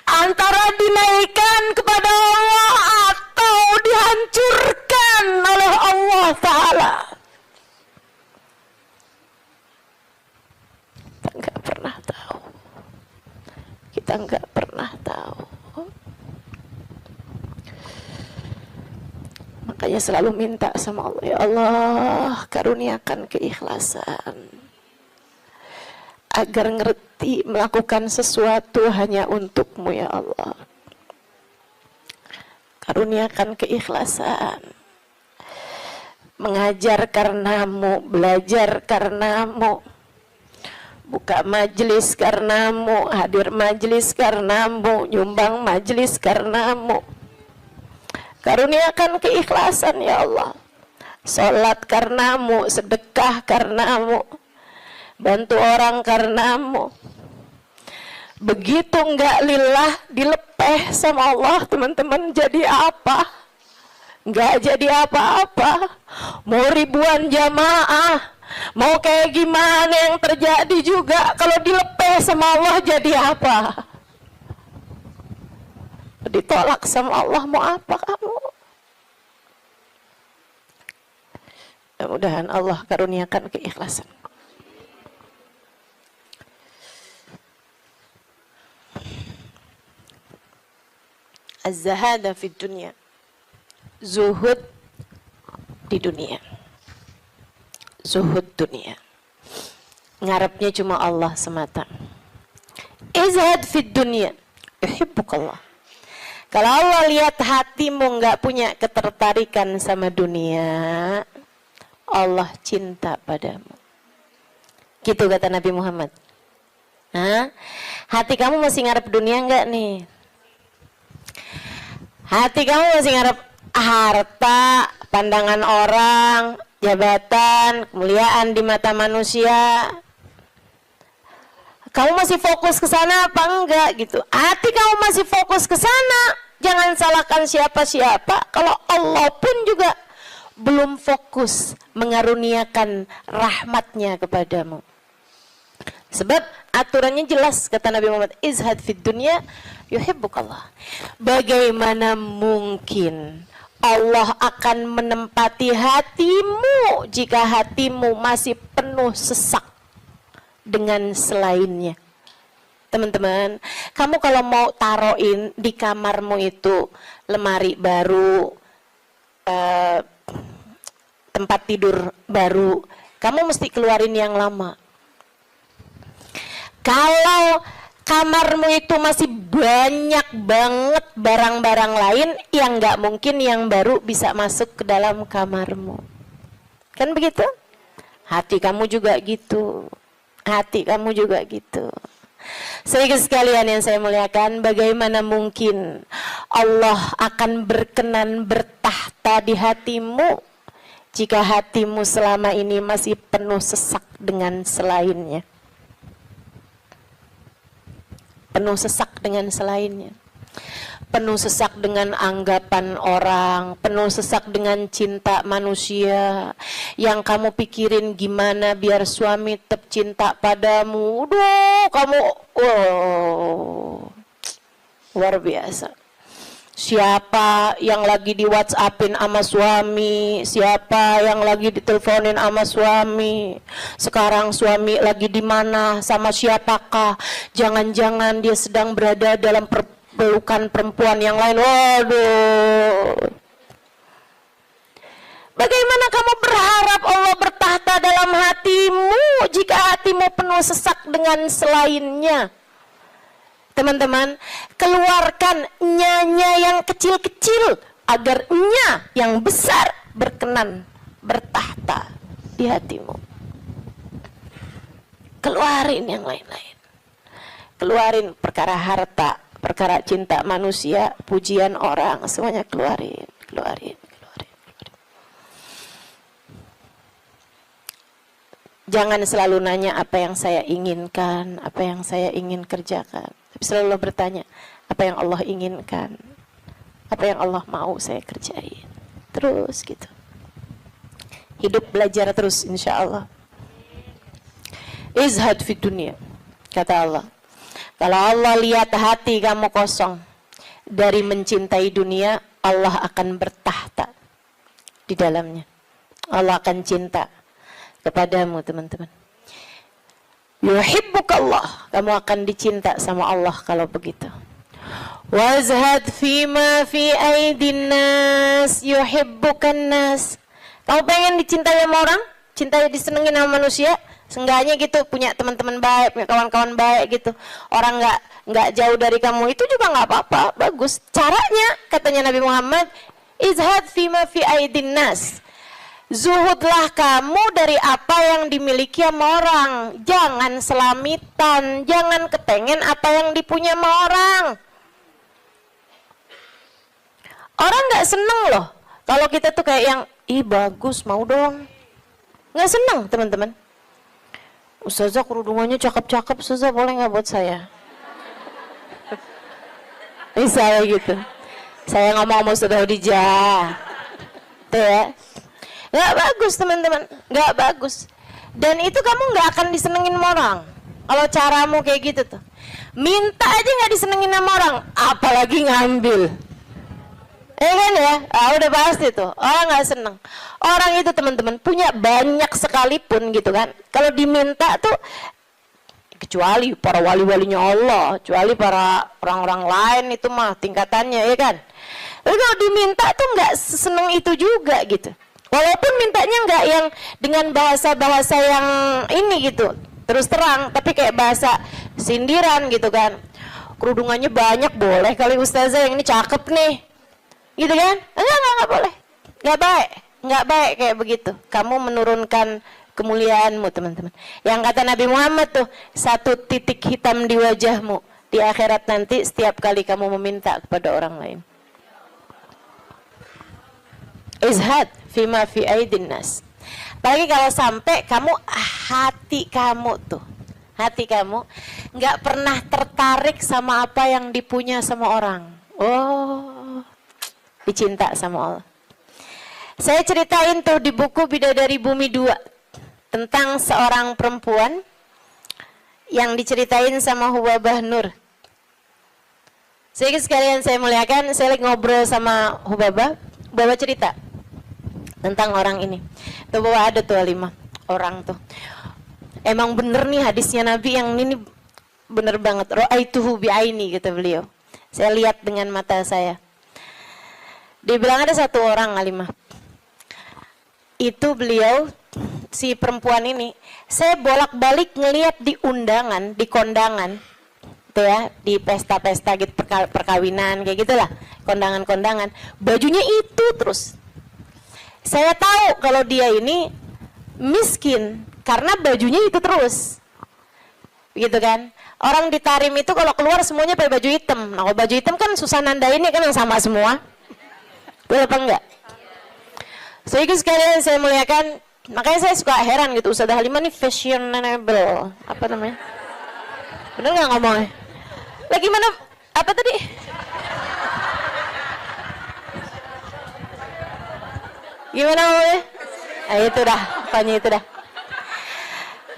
antara dinaikkan kepada Allah atau dihancurkan oleh Allah Ta'ala. Kita nggak pernah tahu. Kita nggak pernah tahu. Makanya selalu minta sama Allah, ya Allah karuniakan keikhlasan agar ngerti melakukan sesuatu hanya untukmu ya Allah. Karuniakan keikhlasan, mengajar karenamu, belajar karenamu, buka majelis karenamu, hadir majelis karenamu, nyumbang majelis karenamu. Karuniakan keikhlasan ya Allah. Salat karenamu, sedekah karenamu, bantu orang karenamu. Begitu enggak lillah, dilepeh sama Allah teman-teman, jadi apa? Enggak jadi apa-apa. Mau ribuan jamaah, mau kayak gimana yang terjadi juga, kalau dilepeh sama Allah jadi apa? Ditolak sama Allah, mau apa kamu? Mudah-mudahan Allah karuniakan keikhlasan. Az-zahada fid dunya, zuhud di dunia, zuhud dunia, ngarepnya cuma Allah semata. Izhad fid dunya, yuhibbukallah. Kalau Allah lihat hatimu nggak punya ketertarikan sama dunia, Allah cinta padamu. Gitu kata Nabi Muhammad. Hah? Hati kamu masih ngarep dunia nggak nih? Hati kamu masih ngarep harta, pandangan orang, jabatan, kemuliaan di mata manusia? Kamu masih fokus ke sana apa enggak gitu? Hati kamu masih fokus ke sana, jangan salahkan siapa-siapa. Kalau Allah pun juga belum fokus mengaruniakan rahmatnya kepadamu. Sebab aturannya jelas, kata Nabi Muhammad, izhad fid dunya yuhibbukallah. Bagaimana mungkin Allah akan menempati hatimu jika hatimu masih penuh sesak dengan selainnya? Teman-teman, kamu kalau mau taruhin di kamarmu itu lemari baru, tempat tidur baru, kamu mesti keluarin yang lama. Kalau kamarmu itu masih banyak banget barang-barang lain, yang nggak mungkin yang baru bisa masuk ke dalam kamarmu. Kan begitu? Hati kamu juga gitu. Hati kamu juga gitu. Sehingga sekalian yang saya muliakan, bagaimana mungkin Allah akan berkenan bertahta di hatimu jika hatimu selama ini masih penuh sesak dengan selainnya? Penuh sesak dengan selainnya, penuh sesak dengan anggapan orang, penuh sesak dengan cinta manusia. Yang kamu pikirin gimana biar suami tetap cinta padamu. Duh, kamu luar biasa. Siapa yang lagi di WhatsAppin sama suami, siapa yang lagi diteleponin sama suami, sekarang suami lagi di mana, sama siapakah, jangan-jangan dia sedang berada dalam pelukan perempuan yang lain. Waduh, bagaimana kamu berharap Allah bertahta dalam hatimu jika hatimu penuh sesak dengan selainnya? Teman-teman, keluarkan nya yang kecil-kecil agar nya yang besar berkenan bertahta di hatimu. Keluarin yang lain-lain. Keluarin perkara harta, perkara cinta manusia, pujian orang, semuanya keluarin. Jangan selalu nanya apa yang saya inginkan, apa yang saya ingin kerjakan. Tapi selalu bertanya, apa yang Allah inginkan, apa yang Allah mau saya kerjain. Terus gitu. Hidup belajar terus insya Allah. Izhad fid dunya, kata Allah. Kalau Allah lihat hati kamu kosong dari mencintai dunia, Allah akan bertahta di dalamnya. Allah akan cinta kepadamu, teman-teman. Yuhibbukallah, kamu akan dicinta sama Allah kalau begitu. Wazhad fima fi aidin nas yuhibbukan nas. Kamu pengen dicintai sama orang, cintai disenengin sama manusia, seenggaknya gitu punya teman-teman baik, punya kawan-kawan baik gitu. Orang nggak jauh dari kamu, itu juga nggak apa-apa, bagus. Caranya, katanya Nabi Muhammad, izhad fima fi aidin nas. Zuhudlah kamu dari apa yang dimiliki sama orang. Jangan selamitan, jangan kepengen apa yang dipunya sama orang. Orang gak seneng loh kalau kita tuh kayak yang, ih bagus, mau dong. Gak seneng, teman-teman. Ustazah kerudungannya cakep-cakep, Ustazah boleh gak buat saya? Misalnya gitu. Saya ngomong sama Ustazah Khadijah. Tuh ya. Gak bagus, teman-teman, gak bagus. Dan itu kamu gak akan disenengin sama orang kalau caramu kayak gitu tuh. Minta aja gak disenengin sama orang, apalagi ngambil. Kan ya, udah pasti tuh orang gak seneng. Orang itu, teman-teman, punya banyak sekalipun gitu kan, kalau diminta tuh, kecuali para wali-walinya Allah, kecuali para orang-orang lain itu mah tingkatannya, ya kan. Tapi kalau diminta tuh gak seneng itu juga gitu. Walaupun mintanya nggak yang dengan bahasa-bahasa yang ini gitu, terus terang, tapi kayak bahasa sindiran gitu kan. Kerudungannya banyak, boleh kali Ustazah, yang ini cakep nih, gitu kan? Enggak boleh, nggak baik kayak begitu. Kamu menurunkan kemuliaanmu, teman-teman. Yang kata Nabi Muhammad tuh, 1 titik hitam di wajahmu di akhirat nanti setiap kali kamu meminta kepada orang lain. Izhad fima fi aidin nas. Apalagi kalau sampai kamu, hati kamu nggak pernah tertarik sama apa yang dipunya sama orang. Oh, dicinta sama Allah. Saya ceritain tuh di buku Bidadari Bumi 2 tentang seorang perempuan yang diceritain sama Hubabah Nur. Sedikit sekalian saya muliakan, saya lagi ngobrol sama Hubabah cerita tentang orang ini. Tuh bahwa ada tuh 5 orang tuh. Emang bener nih hadisnya Nabi yang ini bener banget. Ra'aituhu bi'aini kata beliau. Saya lihat dengan mata saya. Dia bilang ada 1 orang Alimah. Itu beliau si perempuan ini, saya bolak-balik ngelihat di undangan, di kondangan, tuh ya, di pesta-pesta gitu, perkawinan kayak gitulah, kondangan-kondangan, bajunya itu terus. Saya tahu kalau dia ini miskin karena bajunya itu terus, gitu kan? Orang di Tarim itu kalau keluar semuanya pakai baju hitam. Nah, kalau baju hitam kan susah nandainnya kan yang sama semua, betul apa enggak? Sedikit sekalian saya muliakan, makanya saya suka heran gitu, Ustazah Halimah nih fashionable, apa namanya? Bener nggak ngomongnya? Lagi mana? Apa tadi? Gimana ngomongnya? Ah itu dah, pokoknya itu dah.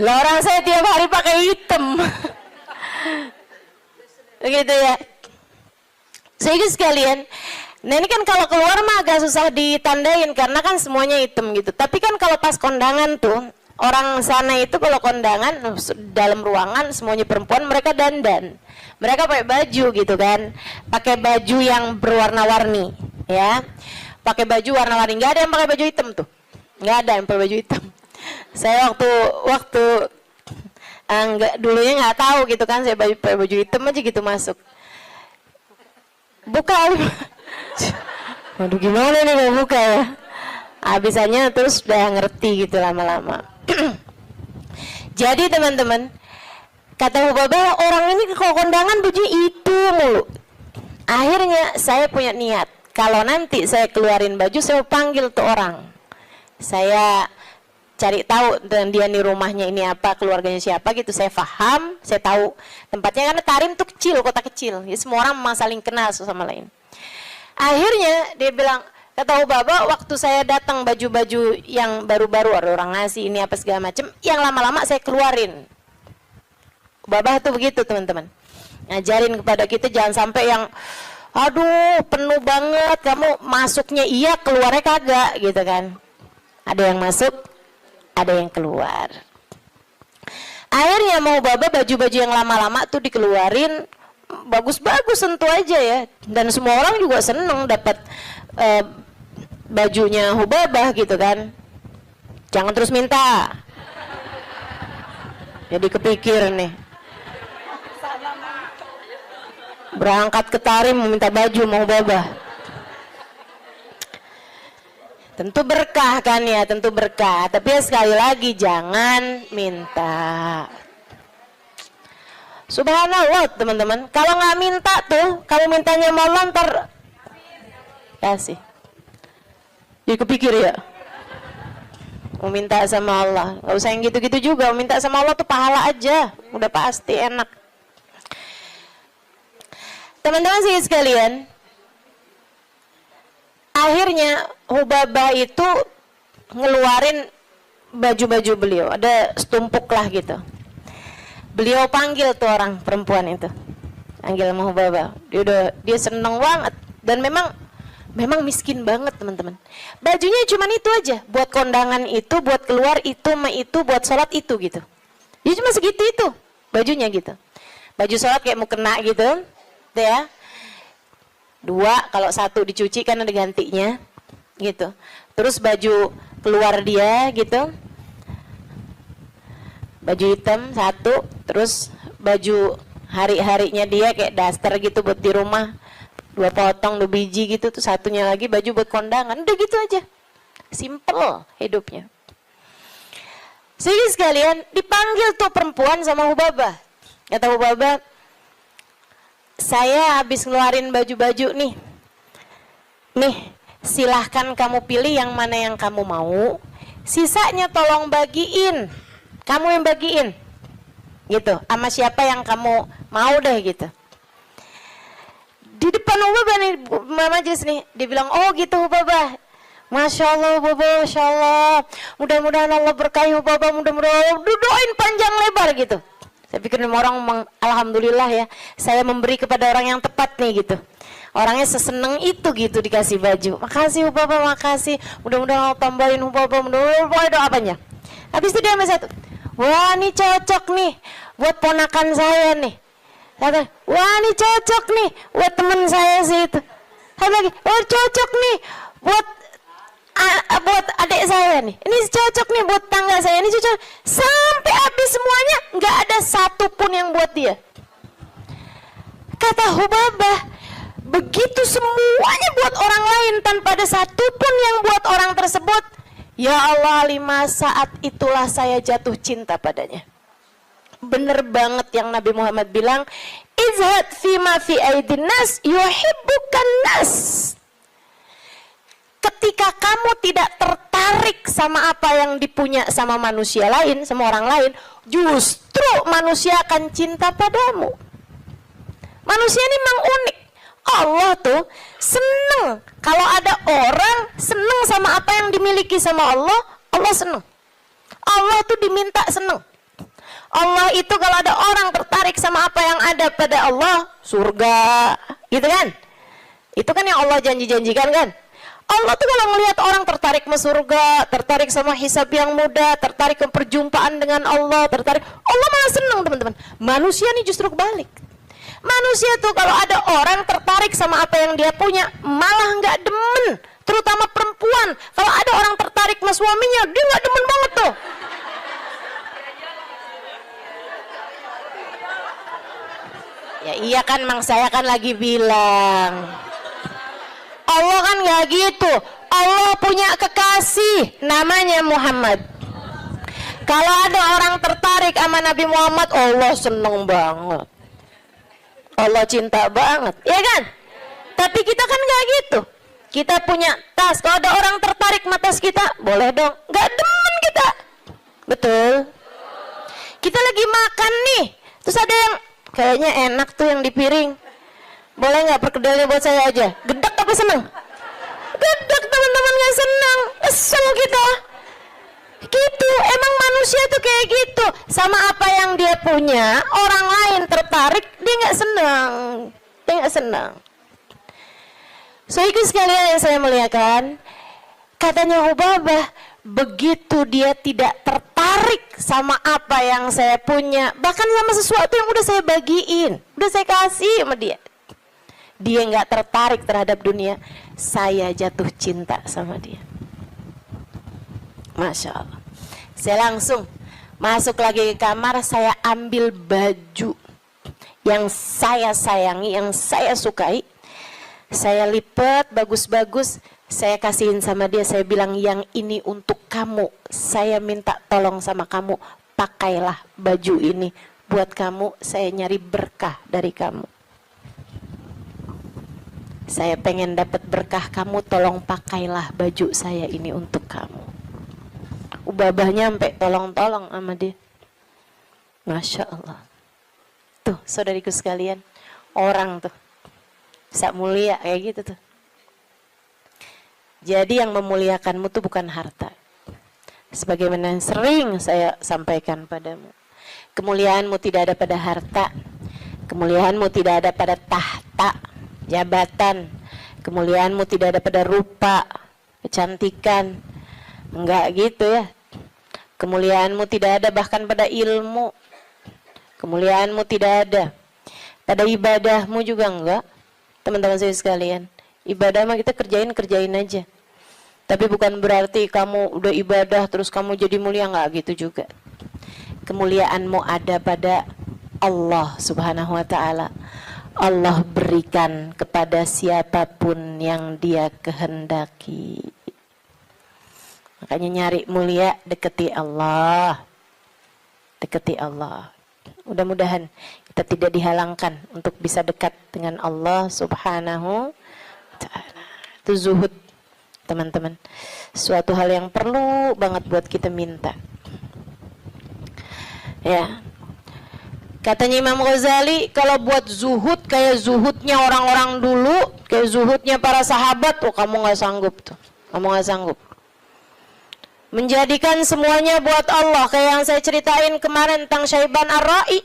Lah orang saya tiap hari pakai hitam, begitu ya. Sedikit sekalian. Nah ini kan kalau keluar mah agak susah ditandain karena kan semuanya hitam gitu. Tapi kan kalau pas kondangan tuh, orang sana itu kalau kondangan dalam ruangan semuanya perempuan, mereka dandan. Mereka pakai baju gitu kan. Pakai baju yang berwarna-warni, ya. Pakai baju warna-warni, nggak ada yang pakai baju hitam tuh. Nggak ada yang pakai baju hitam. Saya waktu dulunya nggak tahu gitu kan, saya pakai baju hitam aja gitu masuk. Buka. Waduh gimana nih mau buka ya. Habisannya terus udah ngerti gitu lama-lama. Jadi teman-teman, kata Hubabah, orang ini kalau kondangan baju itu mulu. Akhirnya saya punya niat, kalau nanti saya keluarin baju, saya panggil tuh orang. Saya cari tahu dan dia nih rumahnya ini apa, keluarganya siapa gitu, saya paham, saya tahu tempatnya karena Tarim tuh kecil, kota kecil. Jadi semua orang memang saling kenal satu sama lain. Akhirnya dia bilang, kata Hubabah, waktu saya datang baju-baju yang baru-baru, ada orang ngasih ini apa segala macam, yang lama-lama saya keluarin. Hubabah tuh begitu teman-teman, ngajarin kepada kita jangan sampai yang aduh penuh banget, kamu masuknya iya keluarnya kagak gitu kan. Ada yang masuk, ada yang keluar. Akhirnya mau Hubabah baju-baju yang lama-lama tuh dikeluarin, bagus-bagus tentu aja ya, dan semua orang juga seneng dapat bajunya Hubabah gitu kan. Jangan terus minta, jadi kepikir nih berangkat ke Tarim meminta baju mau Hubabah. Tentu berkah kan ya, tentu berkah, tapi ya sekali lagi jangan minta. Subhanallah teman-teman, kalau nggak minta tuh, kalau mintanya mau ntar kasih. Jadi kepikir ya, mau minta sama Allah, nggak usah yang gitu-gitu juga. Mau minta sama Allah tuh pahala aja, udah pasti enak. Teman-teman sih sekalian, akhirnya Hubabah itu ngeluarin baju-baju beliau, ada setumpuk lah gitu. Beliau panggil tuh orang perempuan itu, panggil sama Hubabah. Dia seneng banget dan memang miskin banget teman-teman. Bajunya cuma itu aja, buat kondangan itu, buat keluar itu, buat sholat itu gitu. Dia cuma segitu itu bajunya gitu. Baju sholat kayak mau kena gitu, ya. 2, kalau 1 dicuci kan ada gantinya, gitu. Terus baju keluar dia gitu. Baju hitam 1, terus baju hari-harinya dia kayak daster gitu buat di rumah, 2 potong 2 biji gitu, tuh 1-nya lagi baju buat kondangan. Udah gitu aja, simple hidupnya. Sehingga sekalian dipanggil tuh perempuan sama Hubabah. Kata Hubabah, saya habis ngeluarin baju-baju nih, silahkan kamu pilih yang mana yang kamu mau, sisanya tolong bagiin. Kamu yang bagiin, gitu, sama siapa yang kamu mau deh gitu. Di depan Hubabah nih, majelis nih, dia bilang, oh gitu Hubabah, Masya Allah Hubabah, Masya Allah, mudah-mudahan Allah berkahi Hubabah, mudah-mudahan Allah doain panjang lebar gitu. Saya pikir orang alhamdulillah ya, saya memberi kepada orang yang tepat nih gitu. Orangnya seseneng itu gitu dikasih baju. Makasih Bapak, makasih. Mudah-mudahan Allah tambahin Bapak, mudah-mudahan doa apanya. Habis itu dia sama satu, wah ini cocok nih buat ponakan saya nih. Kata, wah ini cocok nih buat teman saya sih itu. Saya lagi, wah cocok nih buat adik saya nih. Ini cocok nih buat tangga saya. Ini cocok. Sampai habis semuanya nggak ada satu pun yang buat dia. Kata Hubabah, begitu semuanya buat orang lain tanpa ada satu pun yang buat orang tersebut. Ya Allah, 5 saat itulah saya jatuh cinta padanya. Bener banget yang Nabi Muhammad bilang, izhad fima fi aidin nas yuhibbukan nas. Ketika kamu tidak tertarik sama apa yang dipunya sama manusia lain, sama orang lain, justru manusia akan cinta padamu. Manusia ini memang unik. Allah tuh seneng kalau ada orang seneng sama apa yang dimiliki sama Allah, Allah seneng. Allah tuh diminta seneng. Allah itu kalau ada orang tertarik sama apa yang ada pada Allah, surga, gitu kan? Itu kan yang Allah janji-janjikan kan? Allah tuh kalau melihat orang tertarik sama surga, tertarik sama hisab yang mudah, tertarik ke perjumpaan dengan Allah, tertarik, Allah malah seneng teman-teman. Manusia nih justru kebalik. Manusia tuh kalau ada orang tertarik sama apa yang dia punya, malah nggak demen. Terutama perempuan, kalau ada orang tertarik sama suaminya, dia nggak demen banget tuh. Ya iya kan, mang saya kan lagi bilang. Allah kan nggak gitu. Allah punya kekasih, namanya Muhammad. Kalau ada orang tertarik sama Nabi Muhammad, Allah seneng banget. Allah cinta banget, ya kan? Tapi kita kan nggak gitu. Kita punya tas, kalau ada orang tertarik sama tas kita, boleh dong. Nggak demen kita, betul? Kita lagi makan nih, terus ada yang kayaknya enak tuh yang di piring. Boleh nggak perkedelnya buat saya aja? Gedek apa seneng? Gedek teman-teman, nggak seneng, kesel kita. Gitu, emang manusia tuh kayak gitu. Sama apa yang dia punya, orang lain tertarik, dia nggak senang. Dia nggak senang. So itu sekalian yang saya muliakan, katanya Hubabah, begitu dia tidak tertarik sama apa yang saya punya, bahkan sama sesuatu yang udah saya bagiin, udah saya kasih sama dia, dia nggak tertarik terhadap dunia, saya jatuh cinta sama dia. Masya Allah. Saya langsung masuk lagi ke kamar, saya ambil baju yang saya sayangi, yang saya sukai, saya lipat bagus-bagus, saya kasihin sama dia, saya bilang yang ini untuk kamu, saya minta tolong sama kamu, pakailah baju ini buat kamu, saya nyari berkah dari kamu. Saya pengen dapat berkah kamu, tolong pakailah baju saya ini untuk kamu. Ubabahnya sampai tolong-tolong sama dia. Masya Allah. Tuh saudariku sekalian, orang tuh bisa mulia kayak gitu tuh. Jadi yang memuliakanmu tuh bukan harta. Sebagaimana yang sering saya sampaikan padamu, kemuliaanmu tidak ada pada harta, kemuliaanmu tidak ada pada tahta, jabatan, kemuliaanmu tidak ada pada rupa, kecantikan. Enggak gitu ya. Kemuliaanmu tidak ada bahkan pada ilmu. Kemuliaanmu tidak ada pada ibadahmu juga enggak. Teman-teman saya sekalian, ibadah mah kita kerjain aja. Tapi bukan berarti kamu udah ibadah terus kamu jadi mulia, enggak gitu juga. Kemuliaanmu ada pada Allah Subhanahu wa taala. Allah berikan kepada siapapun yang Dia kehendaki. Makanya nyari mulia, deketi Allah. Deketi Allah. Mudah-mudahan kita tidak dihalangkan untuk bisa dekat dengan Allah Subhanahu wa ta'ala. Itu zuhud, teman-teman. Suatu hal yang perlu banget buat kita minta. Ya. Katanya Imam Ghazali, kalau buat zuhud kayak zuhudnya orang-orang dulu, kayak zuhudnya para sahabat, oh kamu nggak sanggup tuh. Kamu nggak sanggup. Menjadikan semuanya buat Allah, kayak yang saya ceritain kemarin tentang Syaiban Ar-Ra'i.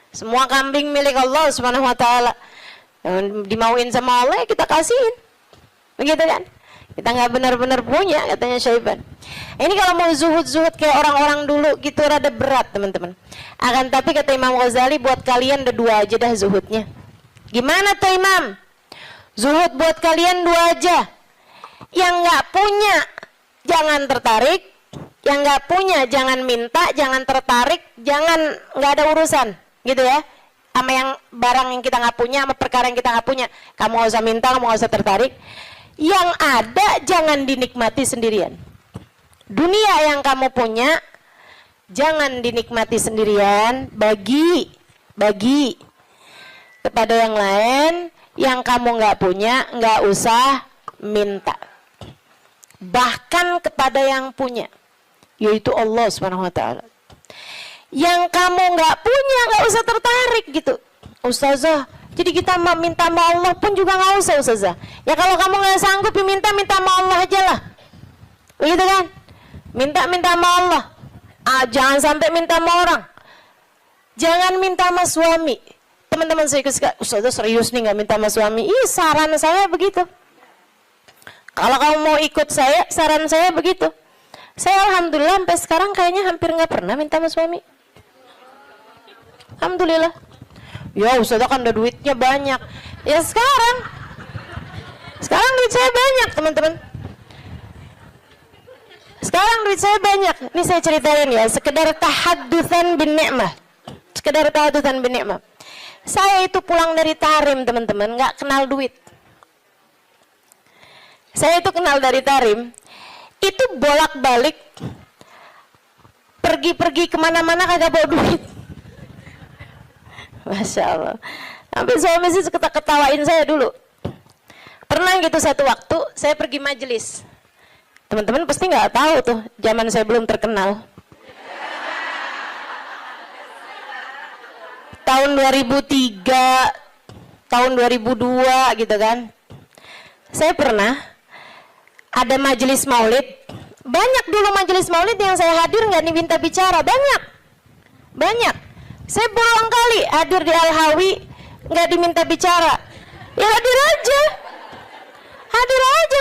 Semua kambing milik Allah Subhanahu wa taala. Yang dimauin sama Allah ya kita kasihin. Begitu kan? Kita nggak benar-benar punya, katanya Syaiban. Ini kalau mau zuhud-zuhud kayak orang-orang dulu gitu rada berat, teman-teman. Akan tapi kata Imam Ghazali, buat kalian ada 2 aja dah zuhudnya. Gimana tuh Imam? Zuhud buat kalian 2 aja. Yang nggak punya jangan tertarik, yang nggak punya jangan minta, jangan tertarik, jangan nggak ada urusan, gitu ya. Sama yang barang yang kita nggak punya, sama perkara yang kita nggak punya, kamu nggak usah minta, kamu nggak usah tertarik. Yang ada jangan dinikmati sendirian. Dunia yang kamu punya jangan dinikmati sendirian, bagi kepada yang lain. Yang kamu nggak punya nggak usah minta, bahkan kepada yang punya, yaitu Allah Subhanahu wa taala. Yang kamu nggak punya nggak usah tertarik gitu. Ustazah, jadi kita minta sama Allah pun juga nggak usah Ustazah. Ya kalau kamu nggak sanggup minta sama Allah aja lah, begitu kan? Minta sama Allah. Jangan sampai minta sama orang. Jangan minta sama suami. Teman-teman saya Ustazah serius nih nggak minta sama suami. Saran saya begitu. Kalau kamu mau ikut saya, saran saya begitu. Saya alhamdulillah sampai sekarang kayaknya hampir nggak pernah minta sama suami. Alhamdulillah. Ya Ustazah kan ada duitnya banyak. Ya sekarang duit saya banyak, teman-teman. Sekarang duit saya banyak. Ini saya ceritain ya, sekedar tahaddusan bin ni'mah. Saya itu pulang dari Tarim, teman-teman, nggak kenal duit. Saya itu kenal dari Tarim, itu bolak-balik, pergi kemana-mana kagak bawa duit. Masya Allah. Sampai suami sih ketawain saya dulu. Pernah gitu satu waktu, saya pergi majelis. Teman-teman pasti nggak tahu tuh, zaman saya belum terkenal. Tahun 2003, tahun 2002 gitu kan. Saya pernah ada majelis maulid. Banyak dulu majelis maulid yang saya hadir nggak diminta bicara, banyak. Saya berulang kali hadir di Al-Hawi nggak diminta bicara. Ya hadir aja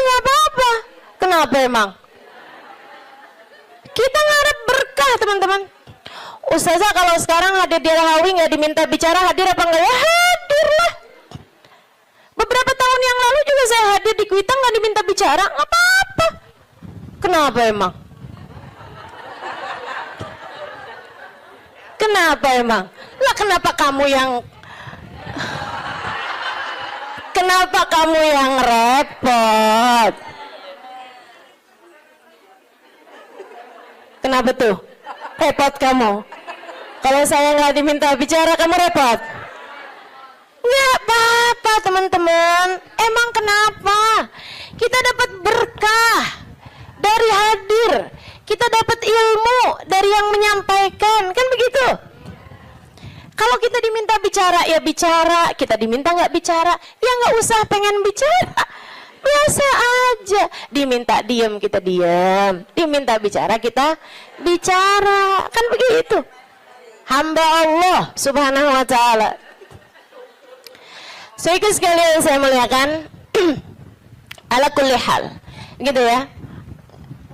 nggak apa-apa. Kenapa emang? Kita ngarep berkah, teman-teman. Ustazah kalau sekarang hadir di Al-Hawi nggak diminta bicara, hadir apa enggak? Ya hadir lah. Beberapa tahun yang lalu juga saya hadir di Kuitang nggak diminta bicara, nggak apa-apa. Kenapa emang? Lah kenapa kamu yang repot? Kenapa tuh? Repot kamu? Kalau saya nggak diminta bicara, kamu repot? Nggak apa-apa, teman-teman. Emang kenapa? Kita dapat berkah dari hadir. Kita dapat ilmu dari yang menyampaikan, kan begitu? Kalau kita diminta bicara, ya bicara. Kita diminta nggak bicara, ya nggak usah pengen bicara. Biasa aja. Diminta diam, kita diam. Diminta bicara, kita bicara. Kan begitu. Hamba Allah Subhanahu wa ta'ala. Saudara sekalian saya muliakan, ala kulli hal. Gitu ya.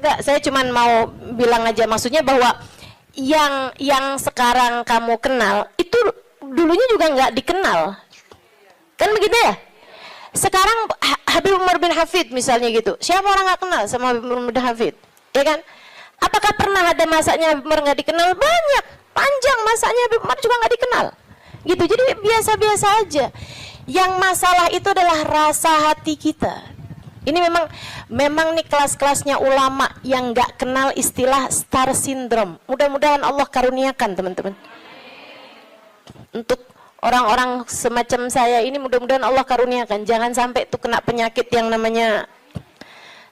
Enggak, saya cuma mau bilang aja, maksudnya bahwa yang sekarang kamu kenal itu dulunya juga nggak dikenal, kan begitu ya? Sekarang Habib Umar bin Hafid misalnya gitu, siapa orang nggak kenal sama Habib Umar bin Hafid, ya kan? Apakah pernah ada masanya Habib Umar nggak dikenal? Banyak, panjang masanya Habib Umar juga nggak dikenal, gitu. Jadi biasa-biasa aja. Yang masalah itu adalah rasa hati kita. Ini memang nih kelas-kelasnya ulama yang nggak kenal istilah star syndrome. Mudah-mudahan Allah karuniakan, teman-teman. Untuk orang-orang semacam saya ini, mudah-mudahan Allah karuniakan. Jangan sampai tuh kena penyakit yang namanya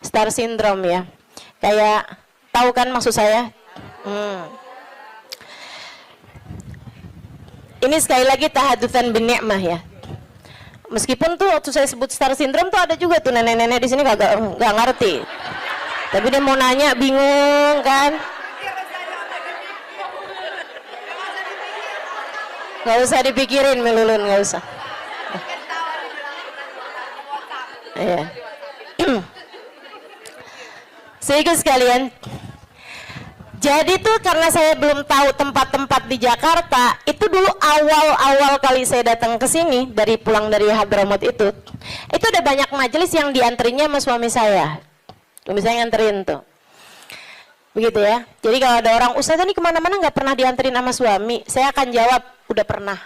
star syndrome ya. Kayak, tahu kan maksud saya? Ini sekali lagi tahadutsan bin ni'mah ya. Meskipun tuh waktu saya sebut star syndrome tuh ada juga tuh nenek-nenek di sini nggak ngerti. Tapi dia mau nanya bingung kan? Nggak usah dipikirin Melulun, nggak usah. Iya. Sehingga sekalian, jadi tuh karena saya belum tahu tempat-tempat di Jakarta, itu dulu awal-awal kali saya datang ke sini dari pulang dari Hadramaut itu ada banyak majelis yang diantrinya sama suami saya. Suami saya nganterin tuh. Begitu ya. Jadi kalau ada orang, Ustazah ini kemana-mana nggak pernah dianterin sama suami, saya akan jawab, udah pernah.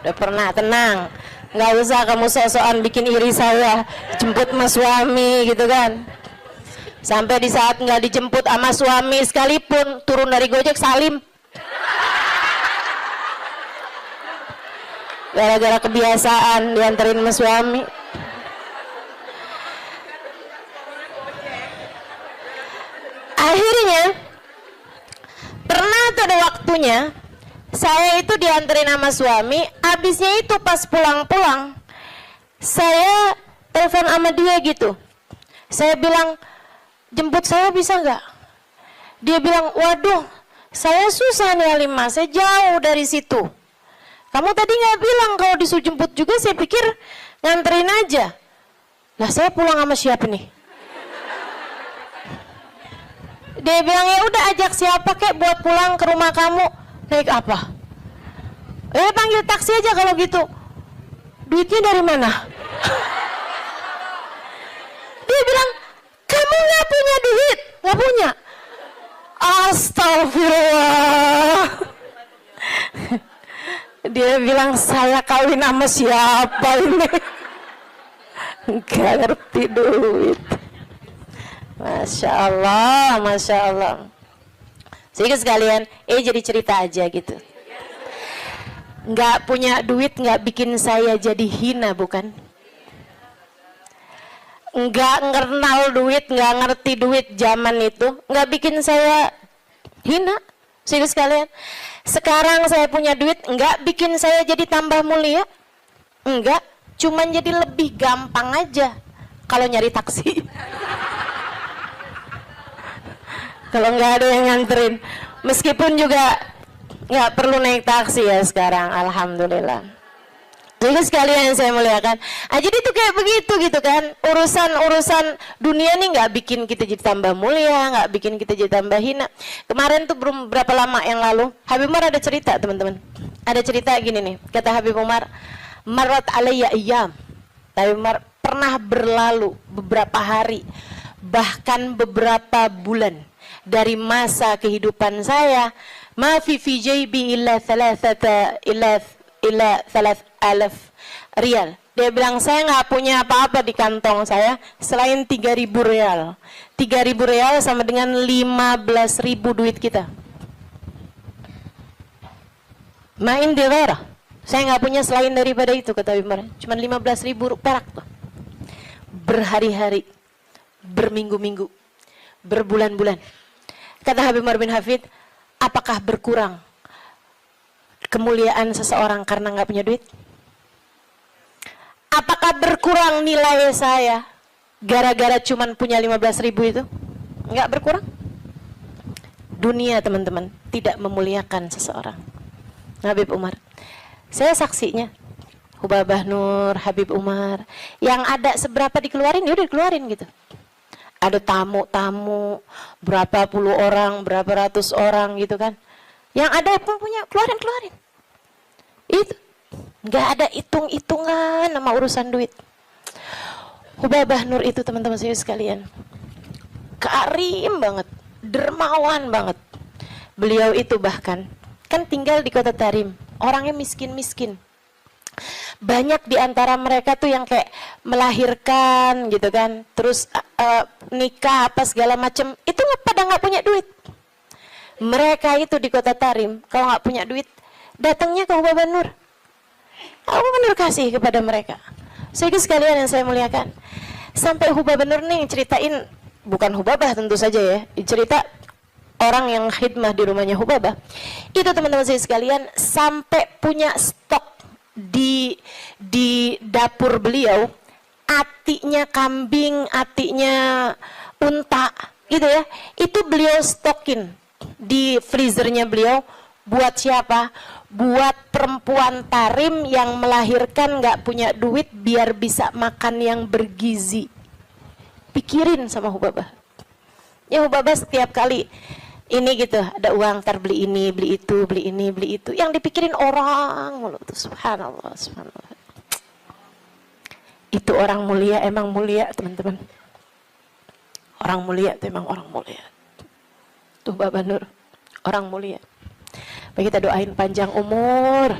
Udah pernah, tenang. Nggak usah kamu sok-sokan bikin iri saya, jemput sama suami gitu kan. Sampai di saat nggak dijemput sama suami sekalipun, turun dari Gojek salim. Gara-gara kebiasaan dianterin sama suami. Akhirnya pernah tuh ada waktunya saya itu dianterin sama suami, habisnya itu pas pulang-pulang saya telepon sama dia gitu. Saya bilang, jemput saya bisa nggak? Dia bilang, waduh saya susah nih Halimah, saya jauh dari situ. Kamu tadi nggak bilang kalau disuruh jemput juga, saya pikir nganterin aja. Nah saya pulang sama siapa nih? Dia bilang, ya udah ajak siapa kek buat pulang ke rumah kamu. Naik apa? Panggil taksi aja kalau gitu. Duitnya dari mana? Dia bilang, kamu nggak punya duit? Nggak punya? Astagfirullah. Dia bilang, saya kawin sama siapa ini? Nggak ngerti duit. Masya Allah, Masya Allah. Sehingga sekalian, jadi cerita aja gitu. Nggak punya duit nggak bikin saya jadi hina, bukan? Nggak kenal duit, nggak ngerti duit zaman itu, nggak bikin saya hina. Sehingga sekalian, sekarang saya punya duit, nggak bikin saya jadi tambah mulia. Enggak, cuman jadi lebih gampang aja kalau nyari taksi. Kalau nggak ada yang nganterin, meskipun juga nggak perlu naik taksi ya sekarang, alhamdulillah. Jadi sekalian yang saya muliakan, jadi itu kayak begitu gitu kan, urusan dunia nih nggak bikin kita jadi tambah mulia, nggak bikin kita jadi tambah hina. Kemarin tuh berapa lama yang lalu, Habib Umar ada cerita teman-teman, ada cerita gini nih, kata Habib Umar, marat alayya ayyam, Habib Umar pernah berlalu beberapa hari, bahkan beberapa bulan dari masa kehidupan saya, ma fi jaybi illa 3,000 riyal. Dia bilang, saya nggak punya apa-apa di kantong saya selain 3.000 rial. 3.000 rial sama dengan 15.000 duit kita. Main di daerah. Saya nggak punya selain daripada itu, kata Umar. Cuma 15.000 perak tuh. Berhari-hari, berminggu-minggu, berbulan-bulan. Kata Habib Umar bin Hafid, apakah berkurang kemuliaan seseorang karena nggak punya duit? Apakah berkurang nilai saya gara-gara cuman punya 15.000 itu? Nggak berkurang. Dunia teman-teman tidak memuliakan seseorang. Habib Umar, saya saksinya. Hubabah Nur, Habib Umar, yang ada seberapa dikeluarin, ya udah dikeluarin gitu. Ada tamu-tamu, berapa puluh orang, berapa ratus orang gitu kan. Yang ada pun punya, keluarin. Itu, nggak ada hitung-hitungan sama urusan duit. Hubabah Nur itu teman-teman saya sekalian, karim banget, dermawan banget. Beliau itu bahkan, kan tinggal di kota Tarim, orangnya miskin-miskin. Banyak di antara mereka tuh yang kayak melahirkan gitu kan, terus nikah apa segala macem, itu pada nggak punya duit. Mereka itu di kota Tarim kalau nggak punya duit, datangnya ke Hubabah Nur. Hubabah Nur kasih kepada mereka. Sehingga sekalian yang saya muliakan, sampai Hubabah Nur nih ceritain, bukan Hubabah tentu saja ya, cerita orang yang khidmah di rumahnya Hubabah. Itu teman-teman saya sekalian sampai punya stok di dapur beliau atinya kambing, atinya unta gitu ya, itu beliau stokin di freezernya beliau. Buat siapa? Buat perempuan tarim yang melahirkan nggak punya duit biar bisa makan yang bergizi. Pikirin sama Hubabah. Ya Hubabah setiap kali ini gitu, ada uang ntar beli ini, beli itu, beli ini, beli itu. Yang dipikirin orang mulu tuh, subhanallah, subhanallah. Itu orang mulia, emang mulia teman-teman. Orang mulia itu emang orang mulia. Tuh Bapak Nur, orang mulia. Baik, kita doain panjang umur,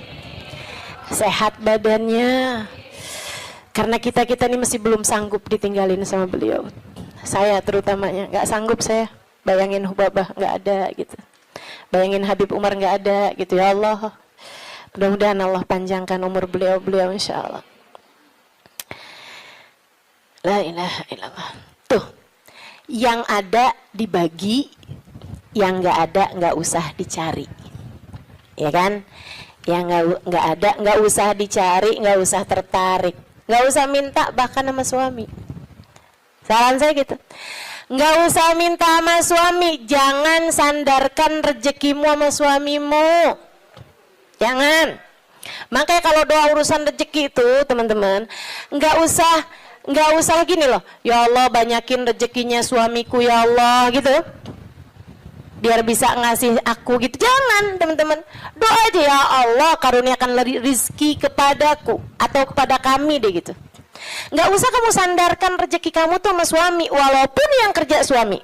sehat badannya. Karena kita ini masih belum sanggup ditinggalin sama beliau. Saya terutamanya nggak sanggup saya. Bayangin Hubabah nggak ada gitu. Bayangin Habib Umar nggak ada gitu ya Allah. Mudah-mudahan Allah panjangkan umur beliau insya Allah. La ilaha illallah. Tuh, yang ada dibagi, yang nggak ada nggak usah dicari. Ya kan? Yang nggak ada nggak usah dicari, nggak usah tertarik, nggak usah minta bahkan sama suami. Saran saya gitu, nggak usah minta sama suami, jangan sandarkan rezekimu sama suamimu, jangan. Makanya kalau doa urusan rezeki itu teman-teman, nggak usah gini loh, ya Allah banyakin rezekinya suamiku ya Allah gitu, biar bisa ngasih aku gitu. Jangan teman-teman, doa aja ya Allah karuniakan rizki kepadaku atau kepada kami deh gitu. Nggak usah kamu sandarkan rezeki kamu tuh sama suami walaupun yang kerja suami,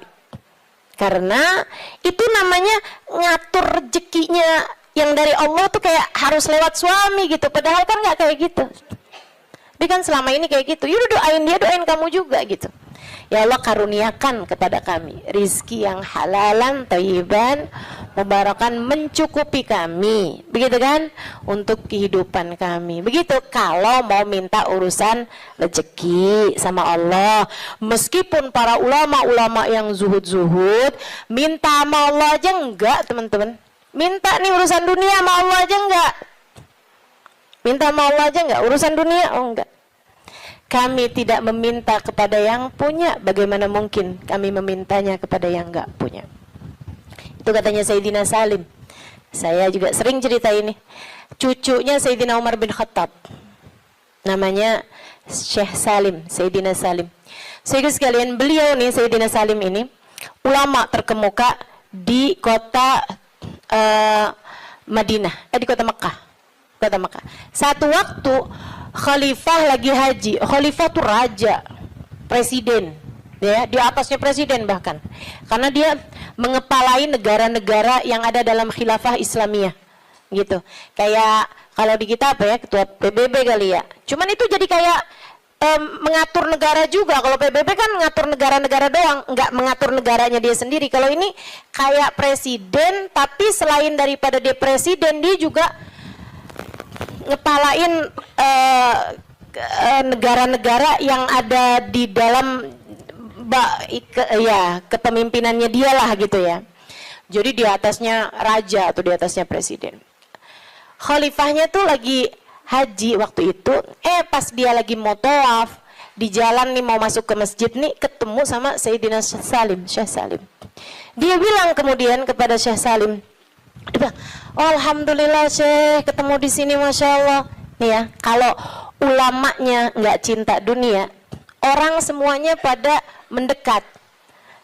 karena itu namanya ngatur rezekinya yang dari Allah tuh kayak harus lewat suami gitu, padahal kan nggak kayak gitu. Tapi kan selama ini kayak gitu. Yaudah doain dia, doain kamu juga gitu. Ya Allah karuniakan kepada kami rizki yang halalan, thayyiban, mubarakan, mencukupi kami, begitu kan, untuk kehidupan kami. Begitu kalau mau minta urusan rezeki sama Allah. Meskipun para ulama-ulama yang zuhud-zuhud minta sama Allah aja enggak teman-teman. Minta nih urusan dunia sama Allah aja enggak. Minta sama Allah aja enggak, urusan dunia oh enggak. Kami tidak meminta kepada yang punya, bagaimana mungkin kami memintanya kepada yang enggak punya. Itu katanya Sayyidina Salim. Saya juga sering cerita ini. Cucunya Sayyidina Umar bin Khattab, namanya Syekh Salim, Sayyidina Salim. Saudara sekalian, beliau nih Sayyidina Salim ini ulama terkemuka di kota Madinah, di kota Mekah. Satu waktu khalifah lagi haji. Khalifah tuh raja, presiden, ya, di atasnya presiden bahkan, karena dia mengepalai negara-negara yang ada dalam khilafah Islamiyah, gitu. Kayak kalau di kita apa ya, ketua PBB kali ya. Cuman itu jadi kayak mengatur negara juga. Kalau PBB kan ngatur negara-negara doang, nggak mengatur negaranya dia sendiri. Kalau ini kayak presiden, tapi selain daripada dia presiden, dia juga ngepalain negara-negara yang ada di dalam kepemimpinannya dia lah gitu ya. Jadi di atasnya raja atau di atasnya presiden. Khalifahnya tuh lagi haji waktu itu, pas dia lagi mau tawaf di jalan nih mau masuk ke masjid nih, ketemu sama Sayyidina Salim, Syekh Salim. Dia bilang kemudian kepada Syekh Salim, dia bilang, oh, alhamdulillah Syekh ketemu di sini, masya Allah. Nih ya, kalau ulamanya nggak cinta dunia, orang semuanya pada mendekat,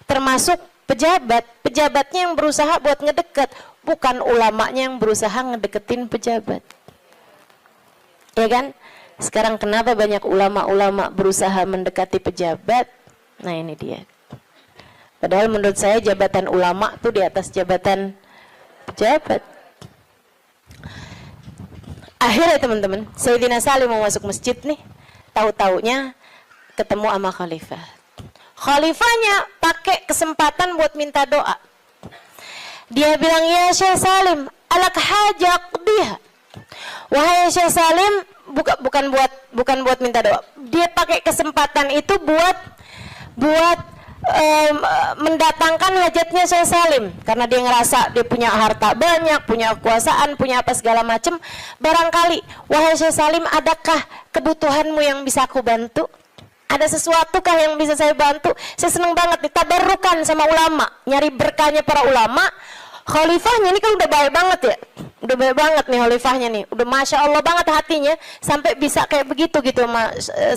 termasuk pejabatnya yang berusaha buat ngedekat, bukan ulamanya yang berusaha ngedeketin pejabat. Ya kan? Sekarang kenapa banyak ulama-ulama berusaha mendekati pejabat? Nah ini dia. Padahal menurut saya jabatan ulama tuh di atas jabatan pejabat. Akhirnya teman-teman, Sayyidina Salim mau masuk masjid nih, tahu-taunya ketemu sama khalifah. Khalifahnya pakai kesempatan buat minta doa. Dia bilang, ya Syekh Salim, alak hajak biha. Wahai Syekh Salim, bukan buat minta doa. Dia pakai kesempatan itu buat mendatangkan hajatnya Syekh Salim, karena dia ngerasa dia punya harta banyak, punya kekuasaan, punya apa segala macam. Barangkali, wahai Syekh Salim, adakah kebutuhanmu yang bisa aku bantu? Ada sesuatukah yang bisa saya bantu? Saya senang banget nih, tabarukan sama ulama, nyari berkahnya para ulama. Khalifahnya ini kan udah baik banget ya, udah baik banget nih khalifahnya nih, udah masya Allah banget hatinya sampai bisa kayak begitu gitu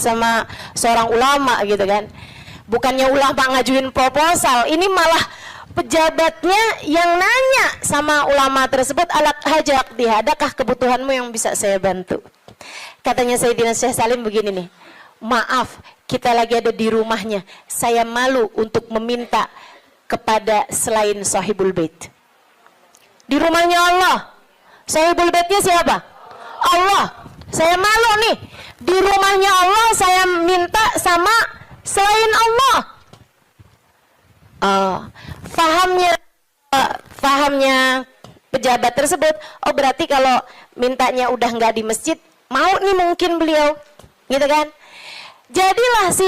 sama seorang ulama gitu kan. Bukannya ulama ngajuin proposal, ini malah pejabatnya yang nanya sama ulama tersebut, alat hajak dia, adakah kebutuhanmu yang bisa saya bantu? Katanya Sayyidina Syekh Salim begini nih, maaf kita lagi ada di rumahnya, saya malu untuk meminta kepada selain sahibul bait. Di rumahnya Allah, sahibul baitnya siapa? Allah. Saya malu nih, di rumahnya Allah saya minta sama selain Allah. Fahamnya pejabat tersebut, oh berarti kalau mintanya udah nggak di masjid, mau nih mungkin beliau, gitu kan? Jadilah si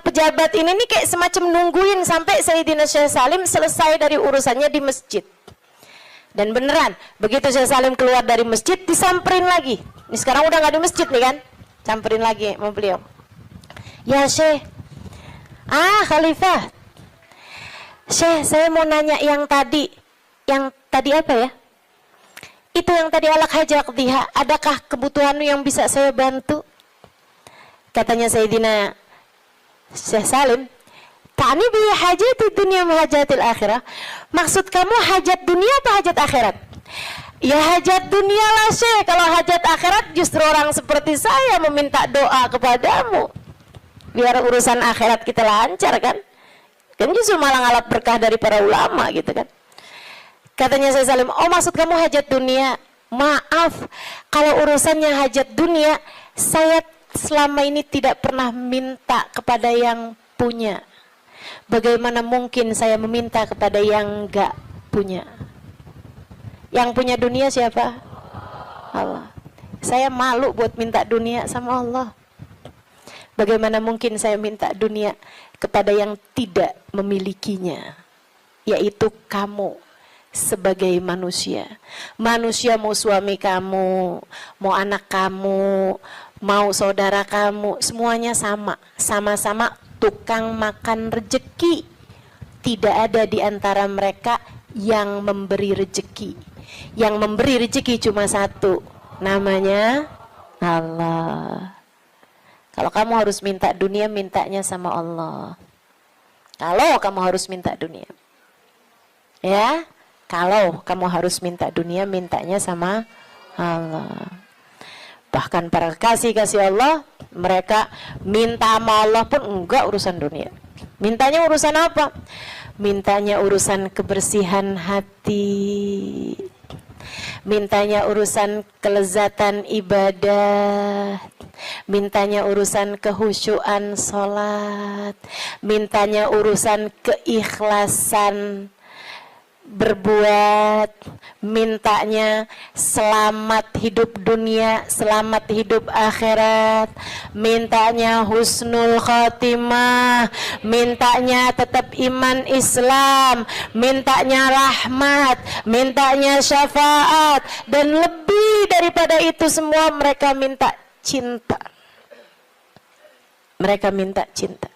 pejabat ini nih kayak semacam nungguin sampai Sayyidina Syekh Salim selesai dari urusannya di masjid. Dan beneran, begitu Syekh Salim keluar dari masjid, disamperin lagi. Ini sekarang udah nggak di masjid nih kan, samperin lagi sama beliau. Ya Syekh, Khalifah, Syekh saya mau nanya yang tadi apa ya? Itu yang tadi alak hajak diha, adakah kebutuhanmu yang bisa saya bantu? Katanya Sayyidina Syekh Salim, ta'ni bi hajati dunia wa hajatil akhirah. Maksud kamu hajat dunia atau hajat akhirat? Ya hajat dunia lah Syekh. Kalau hajat akhirat justru orang seperti saya meminta doa kepadamu biar urusan akhirat kita lancar kan? Kan justru malah ngalap berkah dari para ulama gitu kan. Katanya Syekh Salim, oh maksud kamu hajat dunia? Maaf, kalau urusannya hajat dunia, saya selama ini tidak pernah minta kepada yang punya. Bagaimana mungkin saya meminta kepada yang enggak punya? Yang punya dunia siapa? Allah. Saya malu buat minta dunia sama Allah. Bagaimana mungkin saya minta dunia kepada yang tidak memilikinya, yaitu kamu sebagai manusia. Manusia mau suami kamu, mau anak kamu, mau saudara kamu, semuanya sama-sama tukang makan rejeki. Tidak ada di antara mereka yang memberi rejeki. Yang memberi rejeki cuma satu, namanya Allah. Kalau kamu harus minta dunia, mintanya sama Allah. Kalau kamu harus minta dunia, ya, kalau kamu harus minta dunia, mintanya sama Allah. Bahkan para kasih Allah, mereka minta sama Allah pun enggak urusan dunia. Mintanya urusan apa? Mintanya urusan kebersihan hati. Mintanya urusan kelezatan ibadah. Mintanya urusan kehusyuan sholat. Mintanya urusan keikhlasan berbuat, mintanya selamat hidup dunia, selamat hidup akhirat, mintanya husnul khotimah, mintanya tetap iman Islam, mintanya rahmat, mintanya syafaat, dan lebih daripada itu semua mereka minta cinta. Mereka minta cinta.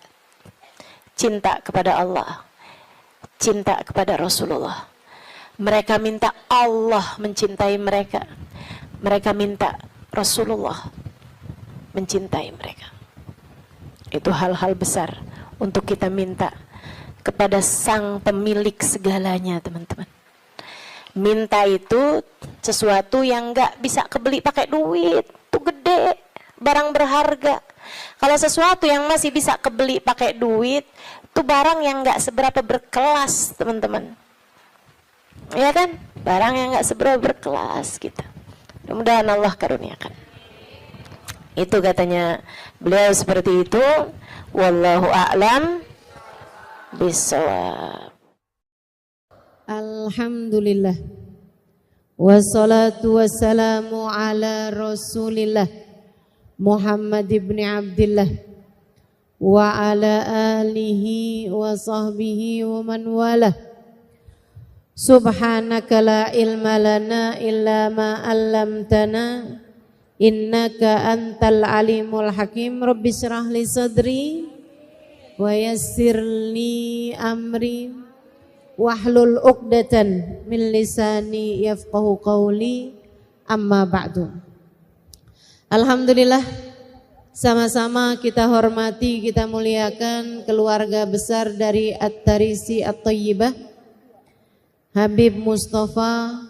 Cinta kepada Allah, cinta kepada Rasulullah. Mereka minta Allah mencintai mereka. Mereka minta Rasulullah mencintai mereka. Itu hal-hal besar untuk kita minta kepada sang pemilik segalanya, teman-teman. Minta itu sesuatu yang gak bisa kebeli pakai duit. Itu gede, barang berharga. Kalau sesuatu yang masih bisa kebeli pakai duit, itu barang yang gak seberapa berkelas, teman-teman. Ya kan? Barang yang gak seberapa berkelas gitu. Mudah-mudahan Allah karuniakan. Itu katanya beliau seperti itu. Wallahu a'lam bishawab. Alhamdulillah. Wassalatu wassalamu ala Rasulillah Muhammad ibn Abdillah wa ala alihi wa sahbihi wa man walah. Subhanaka la ilma lana illa ma 'allamtana innaka antal alimul hakim. Rabbi syrah li sadri wa yassir li amri wahlul uqdatan min lisani yafqahu qawli. Amma ba'du. Alhamdulillah, sama-sama kita hormati, kita muliakan keluarga besar dari At-Tarisi At-Thayyibah, Habib Mustafa,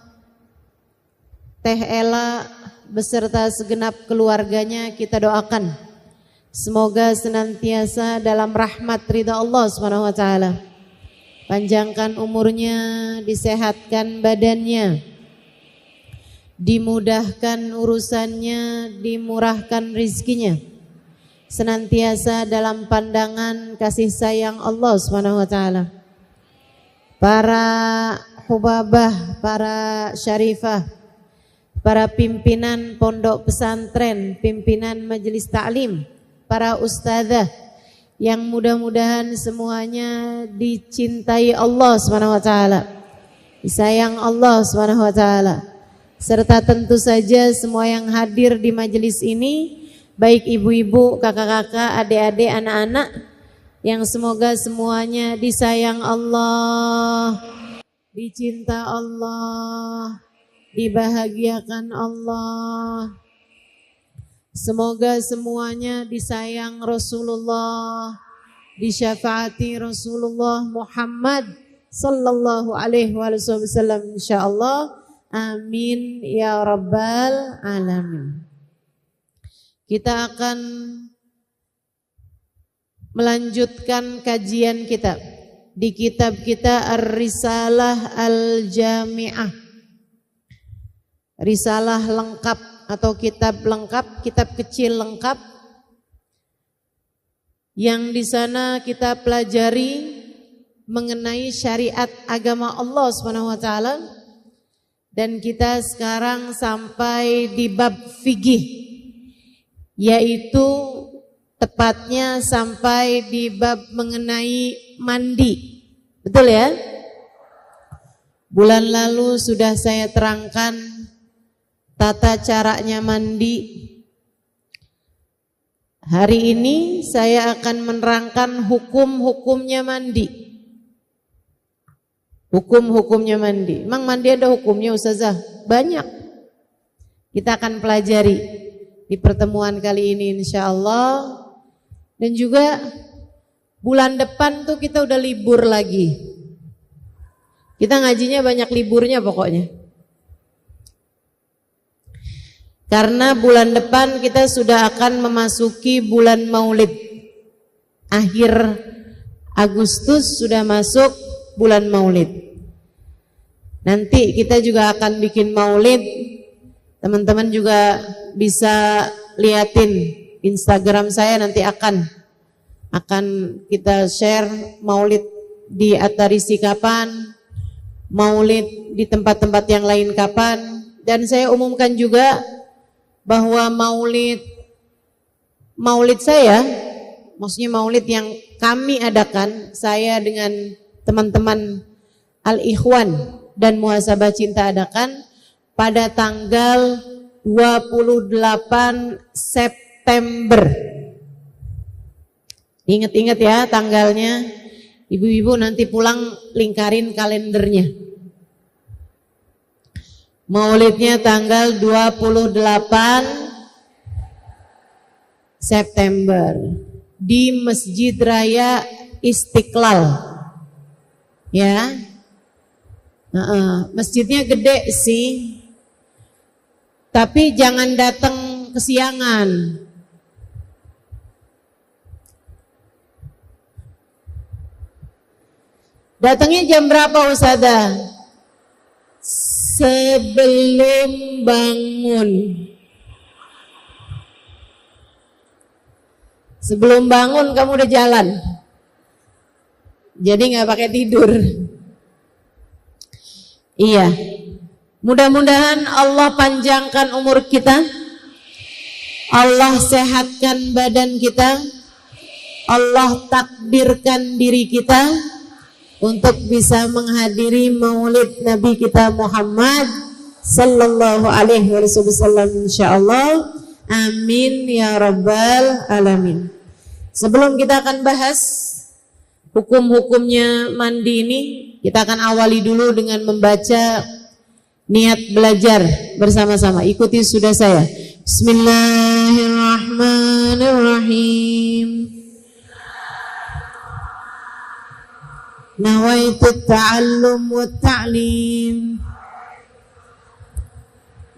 Teh Ela beserta segenap keluarganya. Kita doakan semoga senantiasa dalam rahmat ridha Allah Subhanahu wa taala. Panjangkan umurnya, disehatkan badannya, dimudahkan urusannya, dimurahkan rizkinya, senantiasa dalam pandangan kasih sayang Allah Subhanahu wa taala. Para hubabah, para syarifah, para pimpinan pondok pesantren, pimpinan majelis ta'lim, para ustadzah yang mudah-mudahan semuanya dicintai Allah Subhanahu wa taala, disayang Allah Subhanahu wa taala, serta tentu saja semua yang hadir di majelis ini, baik ibu-ibu, kakak-kakak, adik-adik, anak-anak, yang semoga semuanya disayang Allah, dicinta Allah, dibahagiakan Allah. Semoga semuanya disayang Rasulullah, disyafaati Rasulullah Muhammad sallallahu alaihi wasallam insyaallah. Amin ya rabbal alamin. Kita akan melanjutkan kajian kita di kitab kita Ar-Risalah Al-Jami'ah, risalah lengkap atau kitab lengkap, kitab kecil lengkap, yang di sana kita pelajari mengenai syariat agama Allah Subhanahu wa taala. Dan kita sekarang sampai di bab fikih, yaitu tepatnya sampai di bab mengenai mandi. Betul ya? Bulan lalu sudah saya terangkan tata caranya mandi. Hari ini saya akan menerangkan hukum-hukumnya mandi. Hukum-hukumnya mandi. Emang mandi ada hukumnya Ustazah? Banyak. Kita akan pelajari di pertemuan kali ini insyaallah. Dan juga bulan depan tuh kita udah libur lagi. Kita ngajinya banyak liburnya pokoknya. Karena bulan depan kita sudah akan memasuki bulan Maulid. Akhir Agustus sudah masuk bulan Maulid. Nanti kita juga akan bikin Maulid. Teman-teman juga bisa liatin Instagram saya, nanti akan kita share Maulid di At-Tarisi kapan, Maulid di tempat-tempat yang lain kapan. Dan saya umumkan juga bahwa Maulid saya, maksudnya Maulid yang kami adakan, saya dengan teman-teman Al-Ikhwan dan Muhasabah Cinta adakan pada tanggal 28 September. Ingat-ingat ya tanggalnya. Ibu-ibu nanti pulang lingkarin kalendernya. Maulidnya tanggal 28 September di Masjid Raya Istiqlal. Ya, masjidnya gede sih, tapi jangan datang kesiangan. Datangnya jam berapa Ustazah? Sebelum bangun. Sebelum bangun kamu udah jalan. Jadi nggak pakai tidur. Iya. Mudah-mudahan Allah panjangkan umur kita. Allah sehatkan badan kita. Allah takdirkan diri kita untuk bisa menghadiri Maulid Nabi kita Muhammad sallallahu alaihi wasallam insyaallah. Amin ya rabbal alamin. Sebelum kita akan bahas hukum-hukumnya mandi ini, kita akan awali dulu dengan membaca niat belajar bersama-sama. Ikuti sudah saya. Bismillahirrahmanirrahim. Nawaitu ta'allum wa ta'lim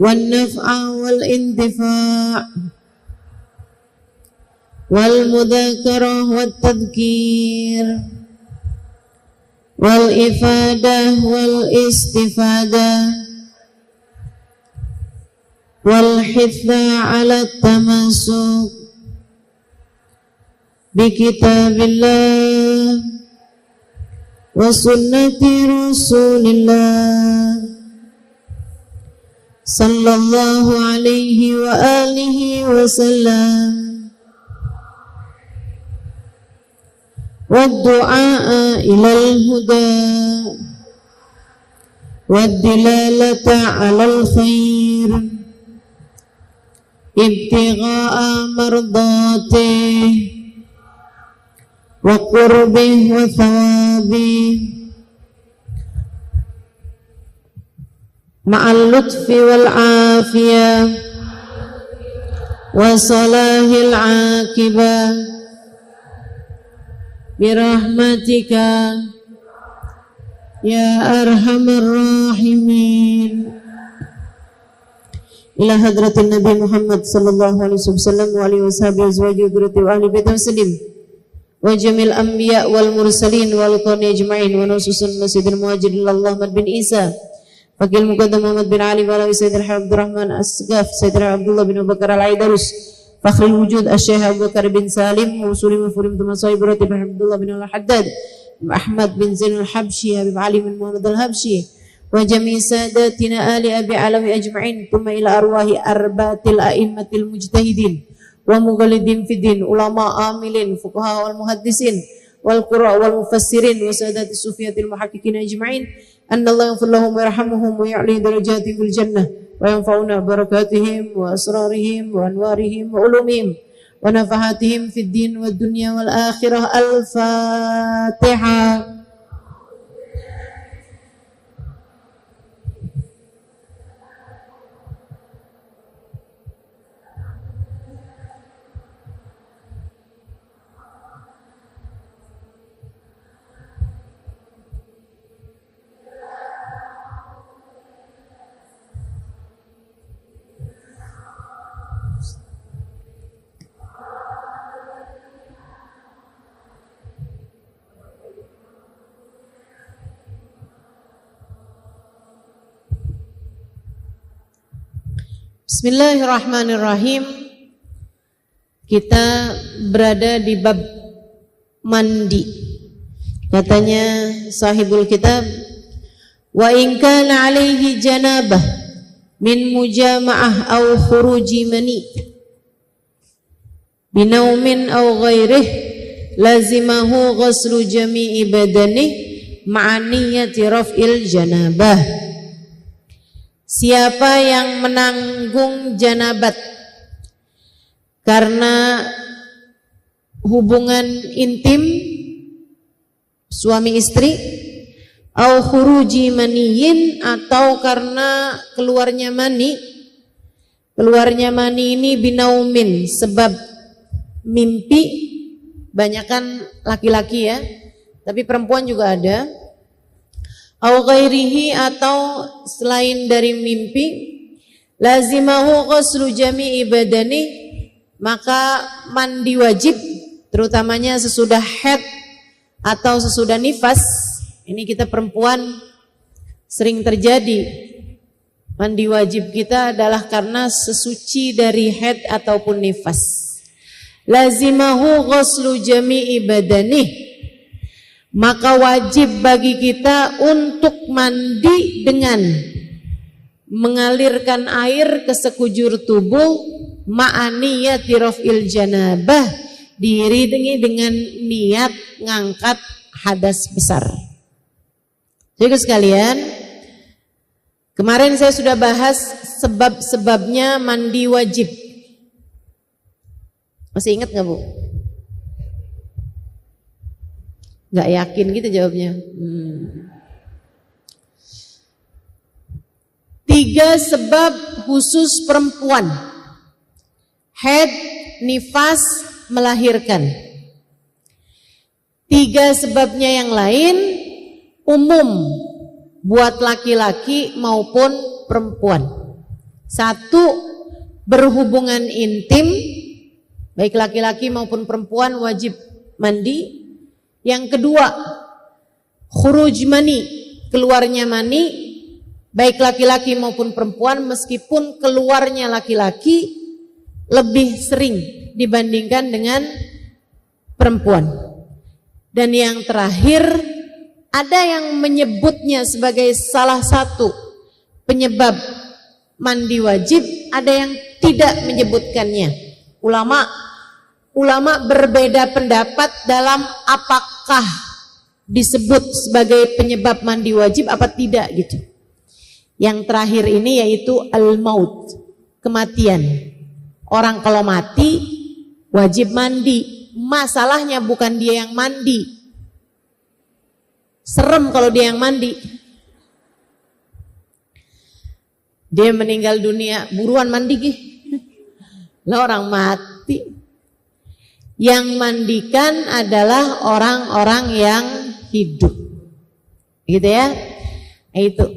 wan naf'a wal intifa' wal mudzakarah wat tadhkir wal ifadah wal istifadah wal hitha 'ala tamasuk bi kitabillah wa sunnati rasulillah sallallahu alaihi wa alihi wa sallam wa du'a ilal huda wa dilalata alal khair ibtigha'a mardatih wa qurbih wa thawabih ma'al lutfi wal afiyah wa salahil akibah birahmatika ya arhamar rahimin. Ila hadratin Nabi Muhammad sallallahu alaihi wasallam wa alihi washabihi azwajihi wa ahli baitihi wasallam wa jamil anbiya wal mursalin wal qawmi ajma'in wa nususun nasidil muhajirin Muhammad bin Isa Fakil Muqaddam Muhammad bin Ali wa alawi Sayyidina Abdurrahman Asgaf Sayyidina Abdullah bin Abu Bakar Al-Aidarus Fakhrul Wujud Asy-Syaikh Abu Bakar bin Salim Musuli Mufurim Tumasai Burati bin Abdullah bin Al-Haddad Ahmad bin Zain Al-Habsyi Habib Ali bin Muhammad Al-Habsyi wa jami' sadatina ali abi alawi ajma'in thumma ila arwahi arba'atil a'immatil mujtahidin wa mughalidin fiddin ulama amilin fuqaha wal muhaddisin wal qurra wal mufassirin wa sadati sufiyatil muhaqqiqin ajma'in anna Allah yaghfir lahum wa yarhamuhum wa ya'li darajatihim fil jannah wa yanfa'una barakatihim wa asrarihim wa anwarihim wa ulumihim wa nafahatihim fid din wad dunya wal akhirah. Al-Fatihah. Bismillahirrahmanirrahim. Kita berada di bab mandi. Katanya sahibul kitab, wa in kana alaihi janabah min mujama'ah aw khuruji mani binaumin aw ghairih lazimahu ghuslu jami'i badanih ma'aniyati raf'il janabah. Siapa yang menanggung janabat karena hubungan intim suami istri, au khuruji maniyin, atau karena keluarnya mani. Keluarnya mani ini binaumin, sebab mimpi, banyakan laki-laki ya, tapi perempuan juga ada. Au ghairihi, atau selain dari mimpi, lazimahu ghuslu jami'i badani, maka mandi wajib, terutamanya sesudah haid atau sesudah nifas. Ini kita perempuan sering terjadi, mandi wajib kita adalah karena sesuci dari haid ataupun nifas. Lazimahu ghuslu jami'i badani, maka wajib bagi kita untuk mandi dengan mengalirkan air ke sekujur tubuh, ma'aniyati raf'il janabah, diiringi dengan niat ngangkat hadas besar. Jadi sekalian, kemarin saya sudah bahas sebab-sebabnya mandi wajib. Masih ingat nggak Bu? Nggak yakin gitu jawabnya. 3 sebab khusus perempuan. Haid, nifas, melahirkan. 3 sebabnya yang lain umum buat laki-laki maupun perempuan. 1, berhubungan intim, baik laki-laki maupun perempuan wajib mandi. Yang kedua, khuruj mani, keluarnya mani, baik laki-laki maupun perempuan, meskipun keluarnya laki-laki lebih sering dibandingkan dengan perempuan. Dan yang terakhir, ada yang menyebutnya sebagai salah satu penyebab mandi wajib, ada yang tidak menyebutkannya. Ulama berbeda pendapat dalam apakah disebut sebagai penyebab mandi wajib apa tidak gitu. Yang terakhir ini yaitu al-maut, kematian. Orang kalau mati wajib mandi. Masalahnya bukan dia yang mandi. Serem kalau dia yang mandi. Dia meninggal dunia, buruan mandi gih. Lah orang mati. Yang mandikan adalah orang-orang yang hidup. Gitu ya. Itu.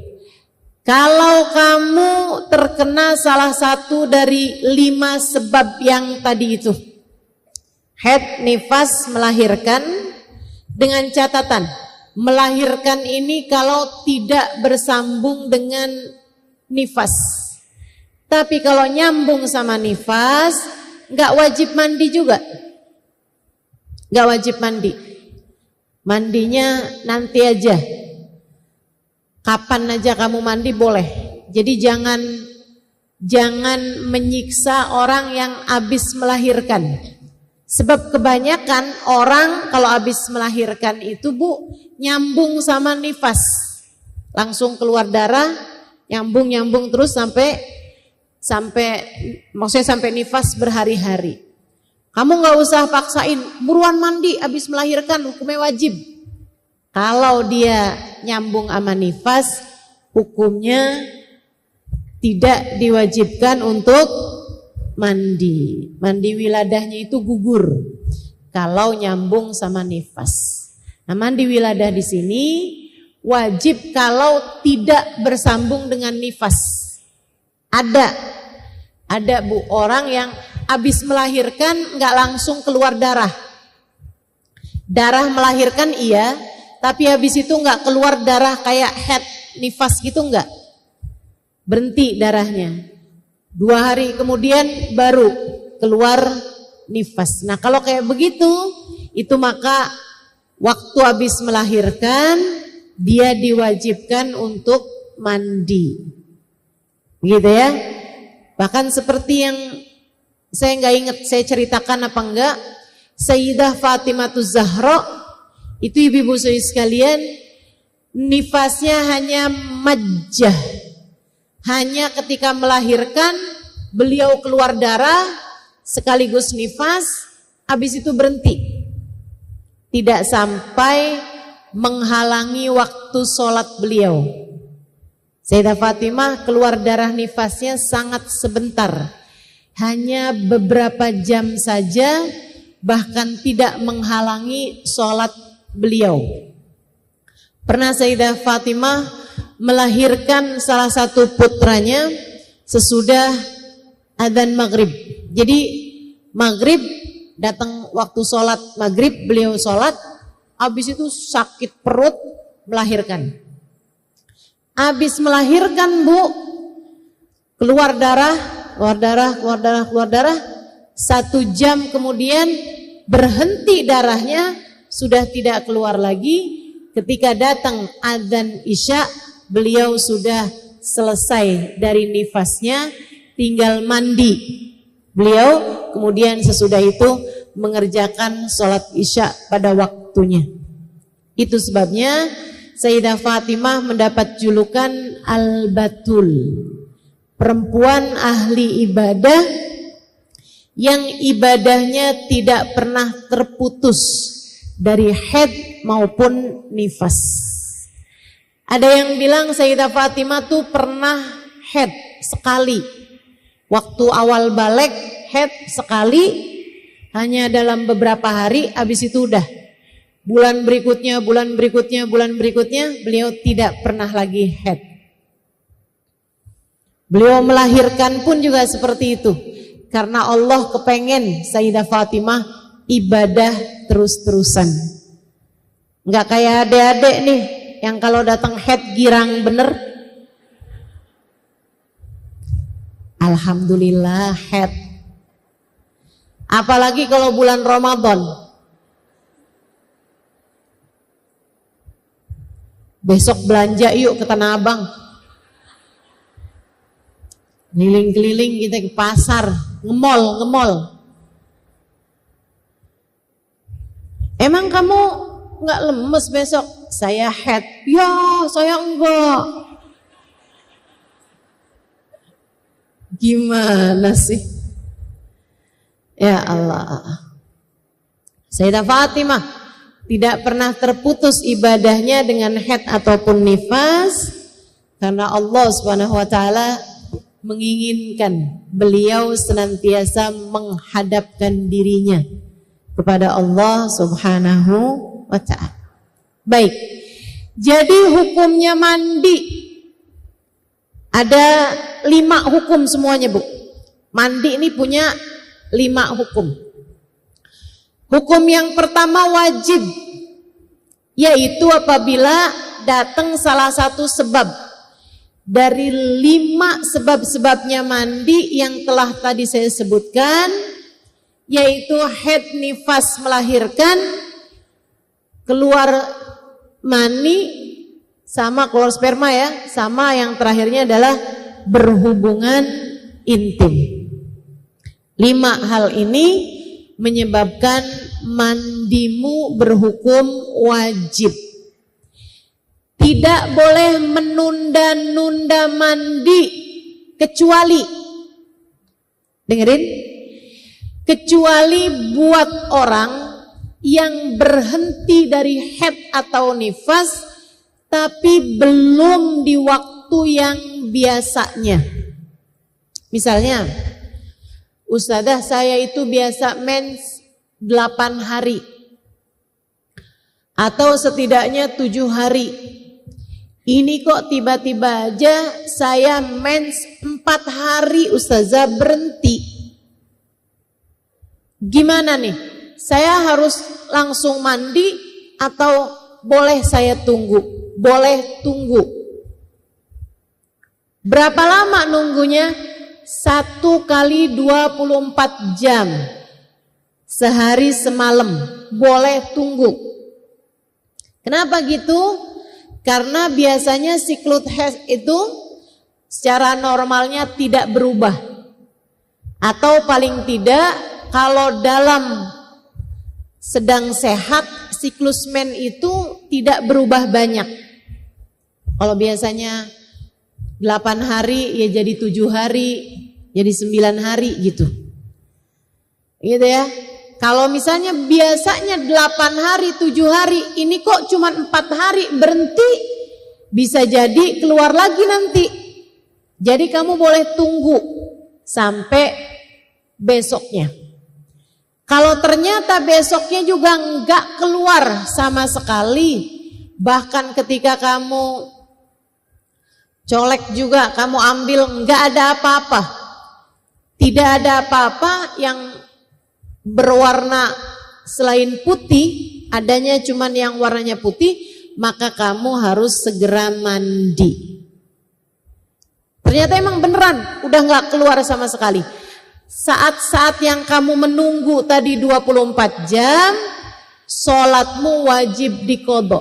Kalau kamu terkena salah satu dari 5 sebab yang tadi itu, haid, nifas, melahirkan, dengan catatan, melahirkan ini kalau tidak bersambung dengan nifas. Tapi kalau nyambung sama nifas, nggak wajib mandi juga. Nggak wajib mandi. Mandinya nanti aja. Kapan aja kamu mandi boleh. Jadi jangan menyiksa orang yang habis melahirkan. Sebab kebanyakan orang kalau habis melahirkan itu Bu, nyambung sama nifas. Langsung keluar darah, nyambung terus sampai maksudnya sampai nifas berhari-hari. Kamu nggak usah paksain, buruan mandi habis melahirkan, hukumnya wajib. Kalau dia nyambung sama nifas, hukumnya tidak diwajibkan untuk mandi. Mandi wiladahnya itu gugur kalau nyambung sama nifas. Nah, mandi wiladah di sini wajib kalau tidak bersambung dengan nifas. Ada Bu, orang yang habis melahirkan nggak langsung keluar darah. Darah melahirkan iya, tapi habis itu nggak keluar darah kayak haid, nifas gitu nggak. Berhenti darahnya. 2 hari kemudian baru keluar nifas. Nah kalau kayak begitu, itu maka waktu habis melahirkan dia diwajibkan untuk mandi. Gitu ya. Bahkan seperti yang saya nggak ingat saya ceritakan apa enggak, Sayyidah Fatimahuz Zahra itu ibu-ibu sekalian, nifasnya hanya majjah. Hanya ketika melahirkan beliau keluar darah sekaligus nifas, habis itu berhenti. Tidak sampai menghalangi waktu sholat beliau. Sayyidah Fatimah keluar darah nifasnya sangat sebentar. Hanya beberapa jam saja, bahkan tidak menghalangi sholat beliau. Pernah Sayyidah Fatimah melahirkan salah satu putranya sesudah adzan maghrib. Jadi maghrib, datang waktu sholat maghrib, beliau sholat, habis itu sakit perut, melahirkan. Habis melahirkan Bu, keluar darah, 1 jam kemudian berhenti darahnya, sudah tidak keluar lagi. Ketika datang adzan isya, beliau sudah selesai dari nifasnya, tinggal mandi. Beliau kemudian sesudah itu mengerjakan sholat isya pada waktunya. Itu sebabnya Sayyidah Fatimah mendapat julukan Al-Batul, perempuan ahli ibadah yang ibadahnya tidak pernah terputus dari haid maupun nifas. Ada yang bilang Sayyidah Fatimah tuh pernah haid sekali. Waktu awal balik haid sekali, hanya dalam beberapa hari, habis itu udah. Bulan berikutnya beliau tidak pernah lagi haid. Beliau melahirkan pun juga seperti itu. Karena Allah kepengen Sayyidah Fatimah ibadah terus-terusan. Enggak kayak adik-adik nih yang kalau datang haid girang bener. Alhamdulillah haid. Apalagi kalau bulan Ramadan. Besok belanja yuk ke Tanah Abang. Keliling-keliling kita ke pasar, nge-mall. Emang kamu nggak lemes besok? Saya haid. Ya, saya enggak. Gimana sih? Ya Allah. Sayyidah Fatimah tidak pernah terputus ibadahnya dengan haid ataupun nifas karena Allah Subhanahu wa taala menginginkan beliau senantiasa menghadapkan dirinya kepada Allah Subhanahu wa ta'ala. Baik, jadi hukumnya mandi ada 5 hukum semuanya, Bu. Mandi ini punya 5 hukum. Hukum yang pertama wajib, yaitu apabila datang salah satu sebab dari 5 sebab-sebabnya mandi yang telah tadi saya sebutkan, yaitu haid, nifas, melahirkan, keluar mani, sama keluar sperma ya, sama yang terakhirnya adalah berhubungan intim. 5 hal ini menyebabkan mandimu berhukum wajib. Tidak boleh menunda-nunda mandi kecuali, dengerin, kecuali buat orang yang berhenti dari haid atau nifas tapi belum di waktu yang biasanya. Misalnya, Ustadzah saya itu biasa mens 8 hari atau setidaknya 7 hari. Ini kok tiba-tiba aja saya mens 4 hari Ustazah berhenti. Gimana nih? Saya harus langsung mandi atau boleh saya tunggu? Boleh tunggu. Berapa lama nunggunya? 1 kali 24 jam. Sehari semalam. Boleh tunggu. Kenapa gitu? Karena biasanya siklus haid itu secara normalnya tidak berubah. Atau paling tidak kalau dalam sedang sehat siklus men itu tidak berubah banyak. Kalau biasanya 8 hari ya jadi 7 hari, jadi 9 hari gitu. Gitu ya. Kalau misalnya biasanya 8 hari, 7 hari, ini kok cuma 4 hari berhenti, bisa jadi keluar lagi nanti. Jadi kamu boleh tunggu sampai besoknya. Kalau ternyata besoknya juga enggak keluar sama sekali, bahkan ketika kamu colek juga, kamu ambil enggak ada apa-apa. Tidak ada apa-apa yang berwarna selain putih, adanya cuman yang warnanya putih, maka kamu harus segera mandi. Ternyata emang beneran udah nggak keluar sama sekali. Saat-saat yang kamu menunggu tadi 24 jam, sholatmu wajib diqodho.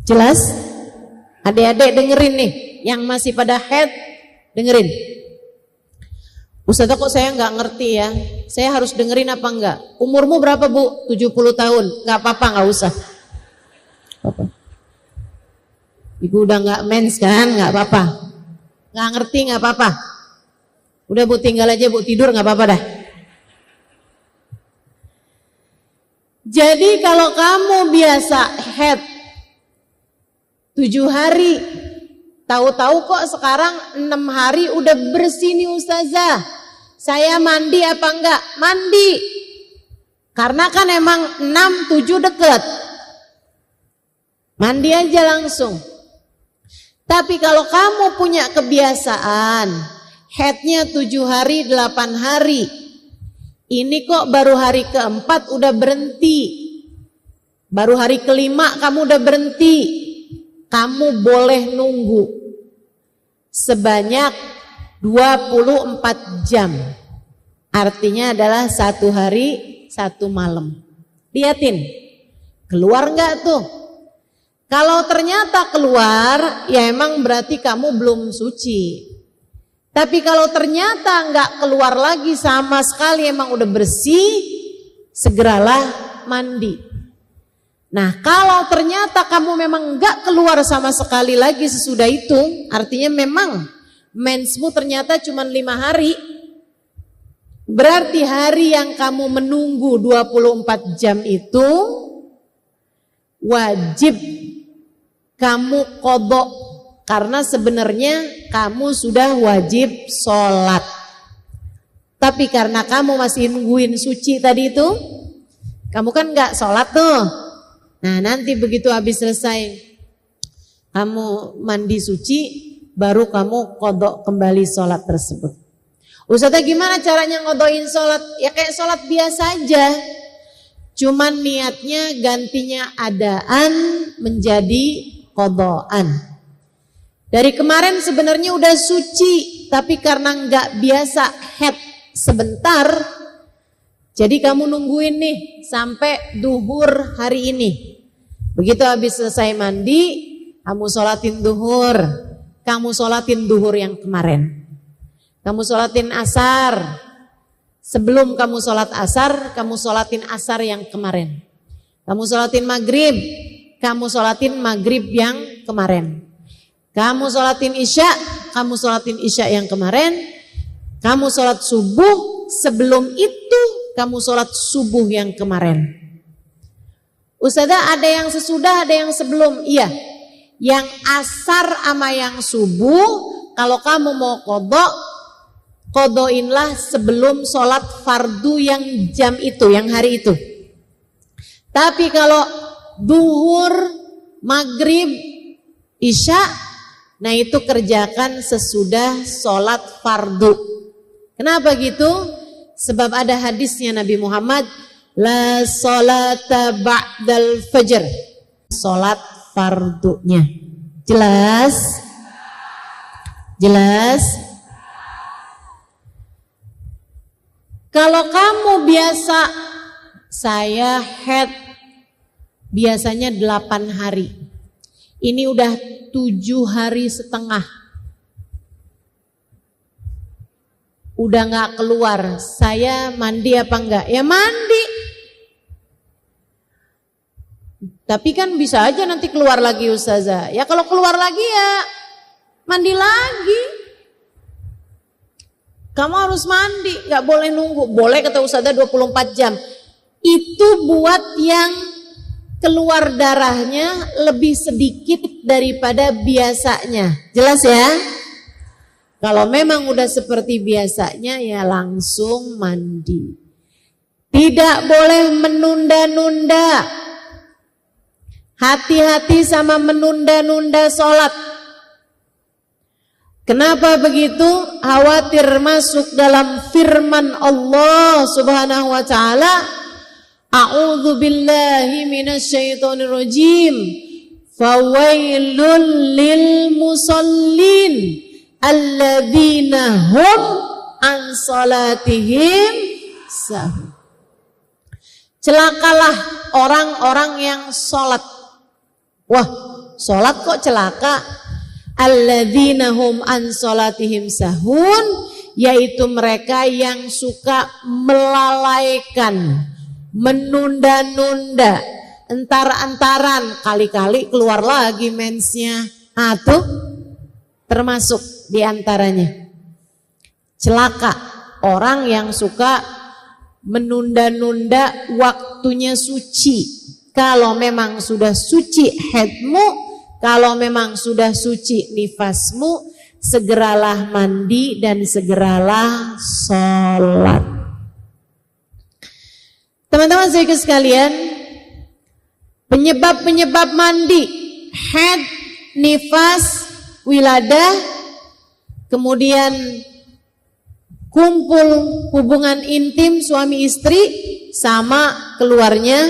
Jelas? Adik-adik dengerin nih, yang masih pada haid dengerin. Ustazah kok saya nggak ngerti ya, saya harus dengerin apa enggak? Umurmu berapa Bu? 70 tahun, nggak apa-apa, nggak usah. Apa? Ibu udah nggak mens kan, nggak apa-apa. Nggak ngerti nggak apa-apa. Udah Bu, tinggal aja Bu, tidur nggak apa-apa dah. Jadi kalau kamu biasa head 7 hari, tahu-tahu kok sekarang 6 hari udah bersih nih Ustazah. Saya mandi apa enggak? Mandi. Karena kan emang 6, 7 deket. Mandi aja langsung. Tapi kalau kamu punya kebiasaan headnya 7 hari, 8 hari. Ini kok baru hari keempat udah berhenti. Baru hari kelima kamu udah berhenti. Kamu boleh nunggu sebanyak 24 jam. Artinya adalah 1 hari 1 malam. Liatin, keluar enggak tuh? Kalau ternyata keluar, ya emang berarti kamu belum suci. Tapi kalau ternyata enggak keluar lagi sama sekali, emang udah bersih, segeralah mandi. Nah, kalau ternyata kamu memang enggak keluar sama sekali lagi sesudah itu, artinya memang mensmu ternyata cuma 5 hari. Berarti hari yang kamu menunggu 24 jam itu wajib kamu qadha, karena sebenarnya kamu sudah wajib sholat. Tapi karena kamu masih nungguin suci tadi itu, kamu kan gak sholat tuh. Nah nanti begitu habis selesai kamu mandi suci, baru kamu qadha kembali sholat tersebut. Ustazah gimana caranya qadhain sholat? Ya kayak sholat biasa aja. Cuman niatnya gantinya adaan menjadi qadhaan. Dari kemarin sebenarnya udah suci, tapi karena nggak biasa head sebentar, jadi kamu nungguin nih sampai duhur hari ini. Begitu habis selesai mandi, kamu sholatin duhur, kamu sholatin duhur yang kemarin, kamu sholatin asar. Sebelum kamu sholat asar, kamu sholatin asar yang kemarin. Kamu sholatin maghrib, kamu sholatin maghrib yang kemarin. Kamu sholatin isya, kamu sholatin isya yang kemarin. Kamu sholat subuh, sebelum itu kamu sholat subuh yang kemarin. Ustazah ada yang sesudah, ada yang sebelum. Iya, yang asar sama yang subuh, kalau kamu mau qadha, qadhainlah sebelum sholat fardu yang jam itu, yang hari itu. Tapi kalau duhur, maghrib, isya, nah itu kerjakan sesudah sholat fardu. Kenapa gitu? Sebab ada hadisnya Nabi Muhammad, la sholata ba'dal fajr, sholat fardunya. Jelas? Jelas? Kalau kamu biasa, saya head biasanya 8 hari. Ini udah 7 hari setengah. Udah gak keluar. Saya mandi apa enggak? Ya mandi. Tapi kan bisa aja nanti keluar lagi Ustazah. Ya kalau keluar lagi ya mandi lagi. Kamu harus mandi, gak boleh nunggu. Boleh kata Ustazah 24 jam. Itu buat yang keluar darahnya lebih sedikit daripada biasanya. Jelas ya? Kalau memang udah seperti biasanya ya langsung mandi. Tidak boleh menunda-nunda. Hati-hati sama menunda-nunda sholat. Kenapa begitu? Khawatir masuk dalam firman Allah Subhanahu wa ta'ala, a'udzu billahi minasyaitonir rajim. Fawailul lil musallin alladzina hum an salatihim sahun. Celakalah orang-orang yang sholat. Wah, sholat kok celaka? Alladzina hum an salatihim sahun, yaitu mereka yang suka melalaikan, menunda-nunda, entar-antaran, kali-kali keluar lagi mensnya. Tuh termasuk diantaranya. Celaka orang yang suka menunda-nunda waktunya suci. Kalau memang sudah suci haidmu, kalau memang sudah suci nifasmu, segeralah mandi dan segeralah sholat. Teman-teman sekalian sekalian, penyebab-penyebab mandi, haid, nifas, wiladah, kemudian kumpul hubungan intim suami istri sama keluarnya